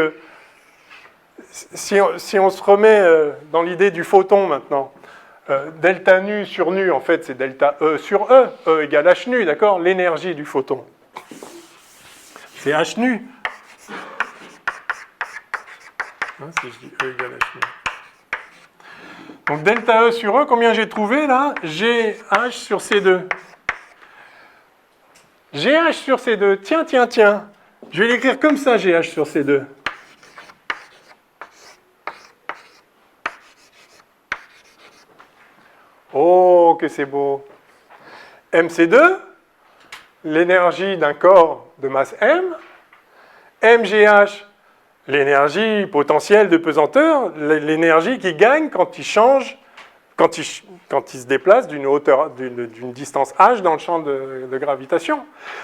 si on se remet dans l'idée du photon maintenant, delta nu sur nu, en fait, c'est delta E sur E, E égale H nu, d'accord? L'énergie du photon. C'est H nu. Si je dis E égale H nu. Donc delta E sur E, combien j'ai trouvé là? GH sur C2. GH sur C2, tiens. Je vais l'écrire comme ça, GH sur C2. Oh, que c'est beau. MC2, l'énergie d'un corps de masse M. MGH, l'énergie potentielle de pesanteur, l'énergie qui gagne quand il change, quand il se déplace d'une distance h dans le champ de gravitation.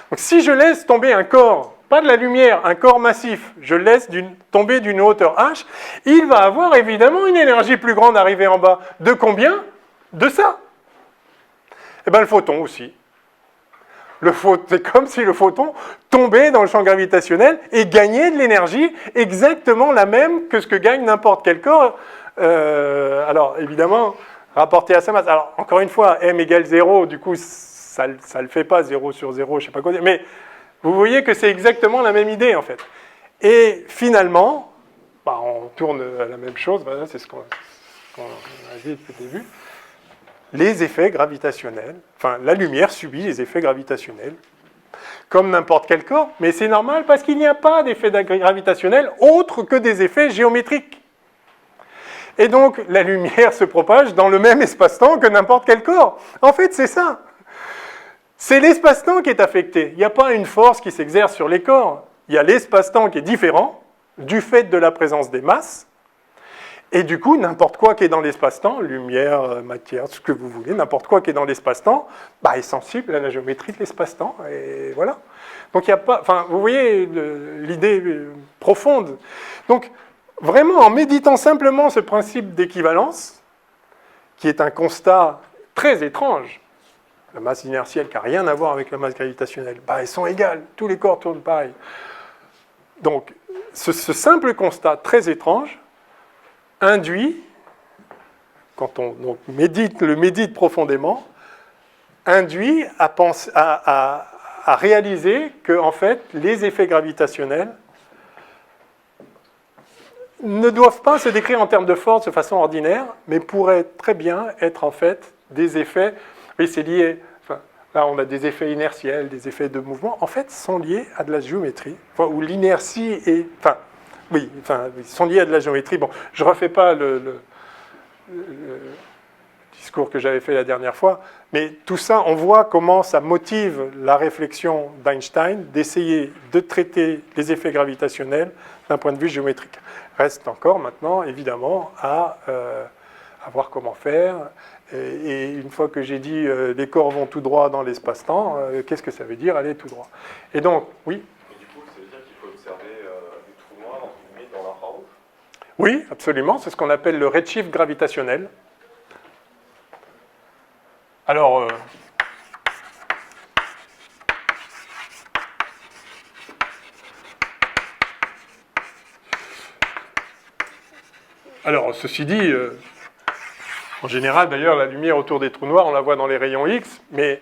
Donc si je laisse tomber un corps, pas de la lumière, un corps massif, je le laisse tomber d'une hauteur h, il va avoir évidemment une énergie plus grande arrivée en bas. De combien? De ça. Et le photon aussi. C'est comme si le photon tombait dans le champ gravitationnel et gagnait de l'énergie exactement la même que ce que gagne n'importe quel corps. Alors, évidemment, rapporté à sa masse. Alors, encore une fois, m égale 0, du coup, ça ne le fait pas, 0 sur 0, je ne sais pas quoi dire. Mais vous voyez que c'est exactement la même idée, en fait. Et finalement, on tourne à la même chose, voilà, c'est ce qu'on a dit depuis le début. Les effets gravitationnels, la lumière subit les effets gravitationnels, comme n'importe quel corps, mais c'est normal parce qu'il n'y a pas d'effet gravitationnel autre que des effets géométriques. Et donc, la lumière se propage dans le même espace-temps que n'importe quel corps. En fait, c'est ça. C'est l'espace-temps qui est affecté. Il n'y a pas une force qui s'exerce sur les corps. Il y a l'espace-temps qui est différent du fait de la présence des masses. Et du coup, n'importe quoi qui est dans l'espace-temps, lumière, matière, ce que vous voulez, n'importe quoi qui est dans l'espace-temps, est sensible à la géométrie de l'espace-temps, et voilà. Donc il n'y a pas, vous voyez l'idée profonde. Donc vraiment, en méditant simplement ce principe d'équivalence, qui est un constat très étrange, la masse inertielle qui n'a rien à voir avec la masse gravitationnelle, elles sont égales, tous les corps tournent pareil. Donc ce simple constat très étrange induit, quand on le médite profondément, induit à réaliser que, en fait, les effets gravitationnels ne doivent pas se décrire en termes de force de façon ordinaire, mais pourraient très bien être, en fait, des effets, oui, c'est lié, enfin, là on a des effets inertiels, des effets de mouvement, en fait, sont liés à de la géométrie, enfin, où l'inertie est, enfin, ils sont liés à de la géométrie. Bon, je ne refais pas le discours que j'avais fait la dernière fois, mais tout ça, on voit comment ça motive la réflexion d'Einstein d'essayer de traiter les effets gravitationnels d'un point de vue géométrique. Reste encore maintenant, évidemment, à voir comment faire. Et une fois que j'ai dit les corps vont tout droit dans l'espace-temps, qu'est-ce que ça veut dire aller tout droit? Et donc, oui. Et du coup, ça veut dire qu'il faut observer des trous noirs entre guillemets dans l'infrarouge? Oui, absolument. C'est ce qu'on appelle le redshift gravitationnel. Alors, ceci dit, en général, d'ailleurs, la lumière autour des trous noirs, on la voit dans les rayons X, mais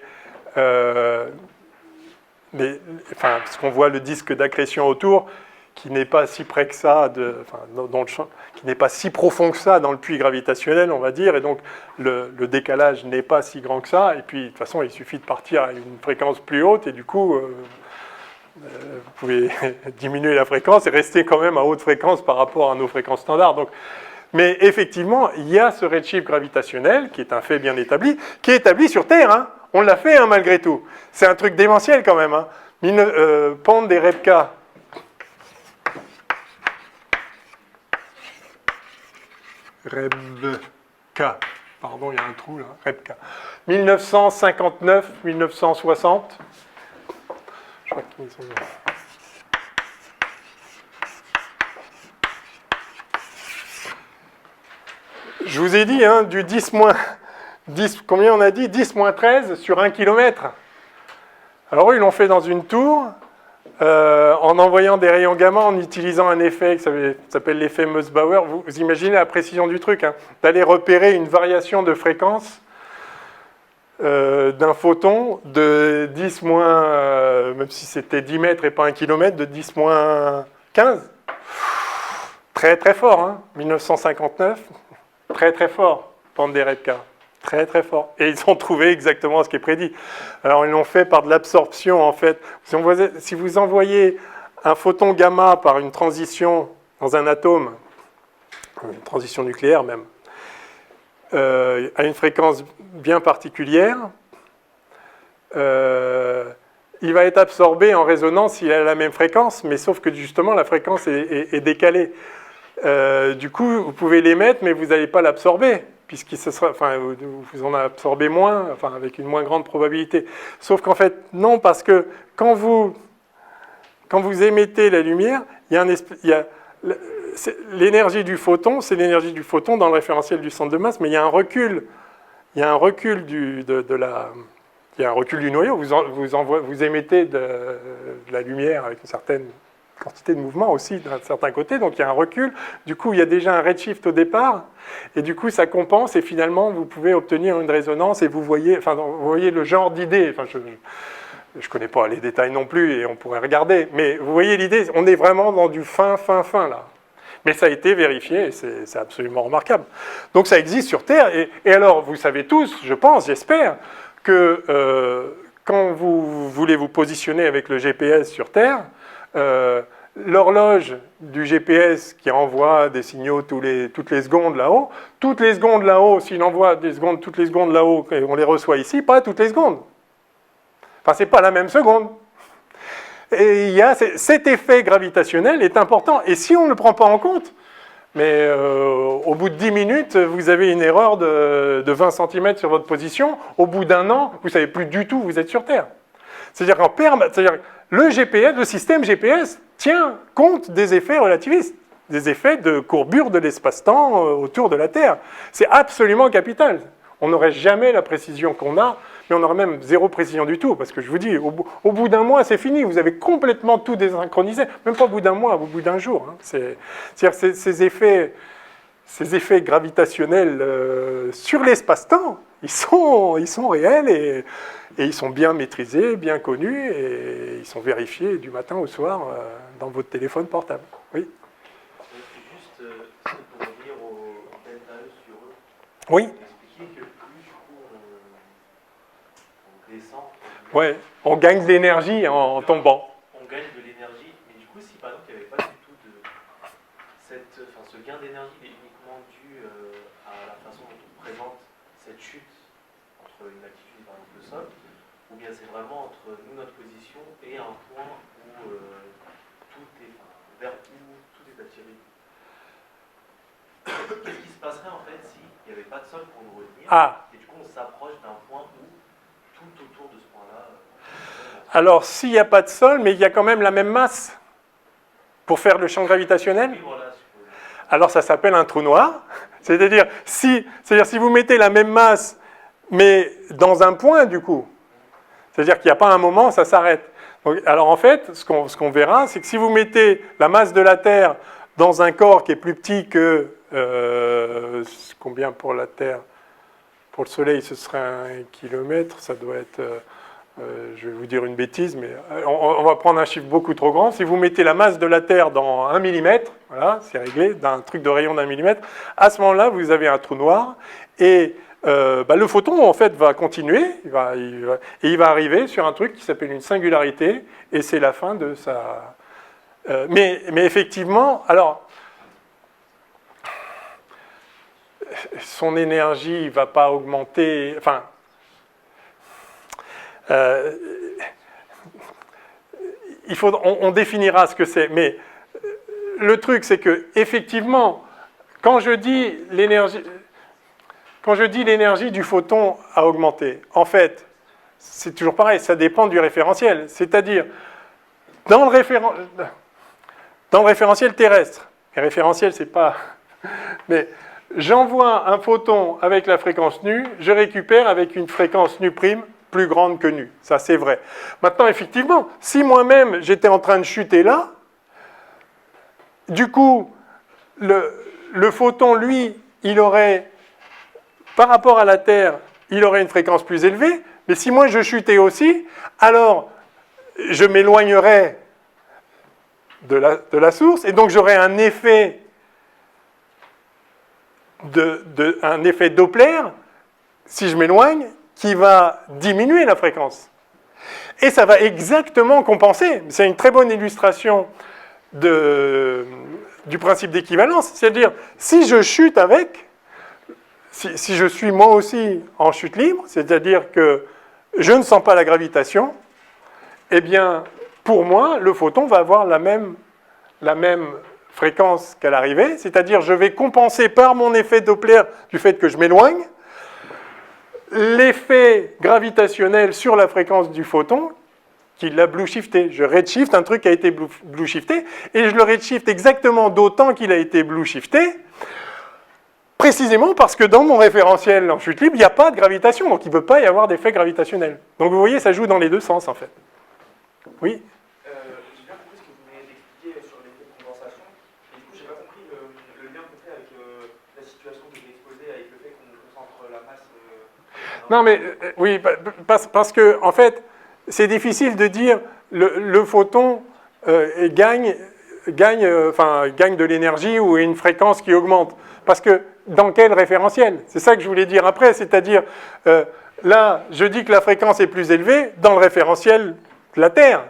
parce qu'on voit le disque d'accrétion autour, qui n'est pas si près que ça, dans le champ, qui n'est pas si profond que ça dans le puits gravitationnel, on va dire, et donc le décalage n'est pas si grand que ça, et puis de toute façon, il suffit de partir à une fréquence plus haute, et du coup, vous pouvez diminuer la fréquence et rester quand même à haute fréquence par rapport à nos fréquences standards. Donc, mais effectivement, il y a ce redshift gravitationnel, qui est un fait bien établi, qui est établi sur Terre, hein. On l'a fait hein, malgré tout. C'est un truc démentiel quand même. Hein. Pente des Rebka. Rebka. Pardon, il y a un trou là. Rebka. 1959-1960. Je crois qu'ils sont... Je vous ai dit, hein, du 10 combien on a dit 10-13 sur 1 km. Alors eux, ils l'ont fait dans une tour, en envoyant des rayons gamma, en utilisant un effet qui s'appelle l'effet Mös-Bauer. Vous imaginez la précision du truc, hein, d'aller repérer une variation de fréquence d'un photon de 10 même si c'était 10 mètres et pas 1 km, de 10 15. Très très fort, hein, 1959. Très très fort, pente des Rebka. Très très fort. Et ils ont trouvé exactement ce qui est prédit. Alors ils l'ont fait par de l'absorption en fait. Si vous envoyez un photon gamma par une transition dans un atome, une transition nucléaire même, à une fréquence bien particulière, il va être absorbé en résonance s'il a la même fréquence, mais sauf que justement la fréquence est décalée. Du coup, vous pouvez l'émettre, mais vous n'allez pas l'absorber, vous en absorbez moins, avec une moins grande probabilité. Sauf qu'en fait, non, parce que quand vous émettez la lumière, l'énergie du photon, c'est l'énergie du photon dans le référentiel du centre de masse, mais il y a un recul. Il y a un recul du noyau. Vous émettez de la lumière avec une certaine quantité de mouvement aussi d'un certain côté, donc il y a un recul. Du coup, il y a déjà un redshift au départ, et du coup, ça compense, et finalement, vous pouvez obtenir une résonance, et vous voyez le genre d'idée. Je ne connais pas les détails non plus, et on pourrait regarder, mais vous voyez l'idée, on est vraiment dans du fin, là. Mais ça a été vérifié, et c'est absolument remarquable. Donc ça existe sur Terre, et alors, vous savez tous, je pense, j'espère, que quand vous voulez vous positionner avec le GPS sur Terre, l'horloge du GPS qui envoie des signaux toutes les secondes là-haut, s'il envoie toutes les secondes là-haut, et on les reçoit ici, pas toutes les secondes. C'est pas la même seconde. Et cet effet gravitationnel est important, et si on ne le prend pas en compte, mais au bout de 10 minutes, vous avez une erreur de 20 cm sur votre position, au bout d'un an, vous ne savez plus du tout où vous êtes sur Terre. C'est-à-dire le GPS, le système GPS tient compte des effets relativistes, des effets de courbure de l'espace-temps autour de la Terre. C'est absolument capital. On n'aurait jamais la précision qu'on a, mais on aurait même zéro précision du tout, parce que je vous dis, au bout d'un mois, c'est fini, vous avez complètement tout désynchronisé, même pas au bout d'un mois, au bout d'un jour. Hein. C'est-à-dire ces effets gravitationnels sur l'espace-temps, Ils sont réels et ils sont bien maîtrisés, bien connus et ils sont vérifiés du matin au soir dans votre téléphone portable. Oui. C'est juste pour revenir au delta E sur eux. Oui. Expliquer que plus du coup on descend, Ouais. On gagne de l'énergie en tombant. on gagne de l'énergie. Mais du coup, si par exemple il n'y avait pas du tout de ce gain d'énergie est uniquement dû à la façon dont on présente cette chute entre une altitude et par exemple le sol, ou bien c'est vraiment entre nous, notre position, et un point où vers où tout est attiré. Qu'est-ce qui se passerait en fait s'il n'y avait pas de sol pour nous retenir, et du coup on s'approche d'un point où tout autour de ce point-là... Alors, s'il n'y a pas de sol, mais il y a quand même la même masse pour faire le champ gravitationnel, Oui, voilà, alors ça s'appelle un trou noir. C'est-à-dire si vous mettez la même masse, mais dans un point, du coup, c'est-à-dire qu'il n'y a pas un moment, ça s'arrête. Donc, alors en fait, ce qu'on verra, c'est que si vous mettez la masse de la Terre dans un corps qui est plus petit que... combien pour la Terre? Pour le Soleil, ce serait 1 kilomètre, ça doit être... je vais vous dire une bêtise, mais on va prendre un chiffre beaucoup trop grand. Si vous mettez la masse de la Terre dans 1 mm, voilà, c'est réglé, d'un truc de rayon d'1 mm, à ce moment-là, vous avez un trou noir, et le photon, en fait, va continuer, il va arriver sur un truc qui s'appelle une singularité, et c'est la fin de sa... mais effectivement, alors... son énergie ne va pas augmenter... Enfin... on définira ce que c'est, mais le truc, c'est que effectivement, quand je dis l'énergie du photon a augmenté, en fait, c'est toujours pareil, ça dépend du référentiel. C'est-à-dire, dans le référentiel terrestre, et référentiel, c'est pas... Mais j'envoie un photon avec la fréquence nu, je récupère avec une fréquence nu prime plus grande que nu. Ça, c'est vrai. Maintenant, effectivement, si moi-même, j'étais en train de chuter là, du coup, le photon, lui, il aurait, par rapport à la Terre, il aurait une fréquence plus élevée, mais si moi, je chutais aussi, alors, je m'éloignerais de la source, et donc j'aurais un effet un effet Doppler, si je m'éloigne, qui va diminuer la fréquence. Et ça va exactement compenser. C'est une très bonne illustration du principe d'équivalence. C'est-à-dire, si je chute avec, si je suis moi aussi en chute libre, c'est-à-dire que je ne sens pas la gravitation, eh bien, pour moi, le photon va avoir la même fréquence qu'à l'arrivée, c'est-à-dire je vais compenser par mon effet Doppler du fait que je m'éloigne, l'effet gravitationnel sur la fréquence du photon qui l'a blue shifté. Je redshift un truc qui a été blue shifté, et je le redshift exactement d'autant qu'il a été blue shifté, précisément parce que dans mon référentiel en chute libre, il n'y a pas de gravitation, donc il ne peut pas y avoir d'effet gravitationnel. Donc vous voyez, ça joue dans les deux sens en fait. Oui. J'ai bien compris ce que vous venez d'expliquer sur l'effet de condensation, et du coup, j'ai pas compris le lien qu'on fait avec la situation que j'ai exposée, avec le fait qu'on concentre la masse. Non, mais oui, parce que en fait, c'est difficile de dire le photon gagne de l'énergie ou une fréquence qui augmente. Parce que dans quel référentiel? C'est ça que je voulais dire après, c'est-à-dire là, je dis que la fréquence est plus élevée dans le référentiel de la Terre.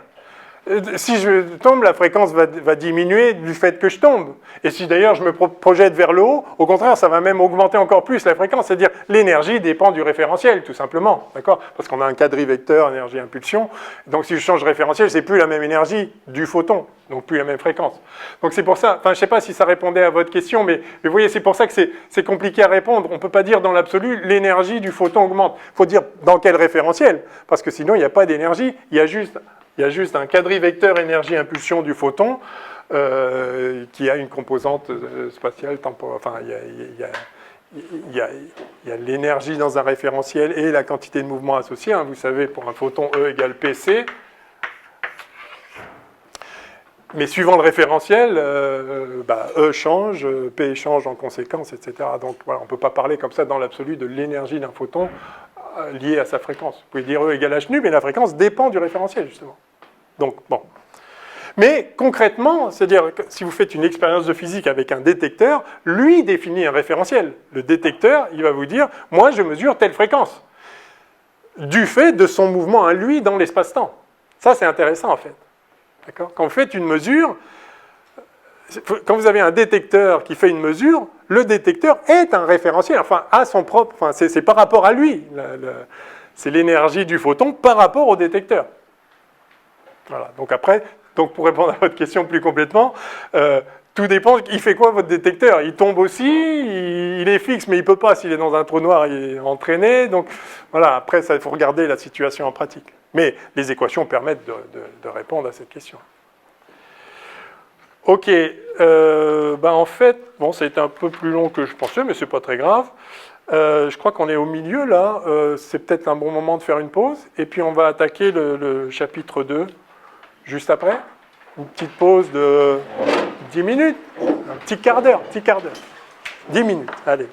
Si je tombe, la fréquence va diminuer du fait que je tombe. Et si d'ailleurs je me projette vers le haut, au contraire, ça va même augmenter encore plus la fréquence. C'est-à-dire l'énergie dépend du référentiel, tout simplement. D'accord? Parce qu'on a un quadrivecteur énergie-impulsion. Donc si je change de référentiel, c'est plus la même énergie du photon, donc plus la même fréquence. Donc c'est pour ça, enfin je ne sais pas si ça répondait à votre question, mais vous voyez, c'est pour ça que c'est compliqué à répondre. On ne peut pas dire dans l'absolu, l'énergie du photon augmente. Il faut dire dans quel référentiel, parce que sinon il n'y a pas d'énergie, il y a juste un quadrivecteur énergie-impulsion du photon qui a une composante spatiale temporelle. Enfin, il y a l'énergie dans un référentiel et la quantité de mouvement associée. Hein. Vous savez, pour un photon E égale PC. Mais suivant le référentiel, E change, P change en conséquence, etc. Donc voilà, on ne peut pas parler comme ça dans l'absolu de l'énergie d'un photon liée à sa fréquence. Vous pouvez dire E égale h nu, mais la fréquence dépend du référentiel, justement. Donc, bon. Mais concrètement, c'est-à-dire que si vous faites une expérience de physique avec un détecteur, lui définit un référentiel. Le détecteur, il va vous dire, moi je mesure telle fréquence, du fait de son mouvement à lui dans l'espace-temps. Ça, c'est intéressant en fait. D'accord ? Quand vous faites une mesure, quand vous avez un détecteur qui fait une mesure, le détecteur est un référentiel, enfin, a son propre, enfin, c'est par rapport à lui. C'est l'énergie du photon par rapport au détecteur. Voilà. Donc après, pour répondre à votre question plus complètement, tout dépend, il fait quoi votre détecteur? Il tombe aussi, il est fixe, mais il ne peut pas, s'il est dans un trou noir, il est entraîné. Donc voilà, après, il faut regarder la situation en pratique. Mais les équations permettent de répondre à cette question. Ok, en fait, bon, c'est un peu plus long que je pensais, mais c'est pas très grave. Je crois qu'on est au milieu, là. C'est peut-être un bon moment de faire une pause. Et puis on va attaquer le chapitre 2 juste après. Une petite pause de 10 minutes, un petit quart d'heure. 10 minutes, allez.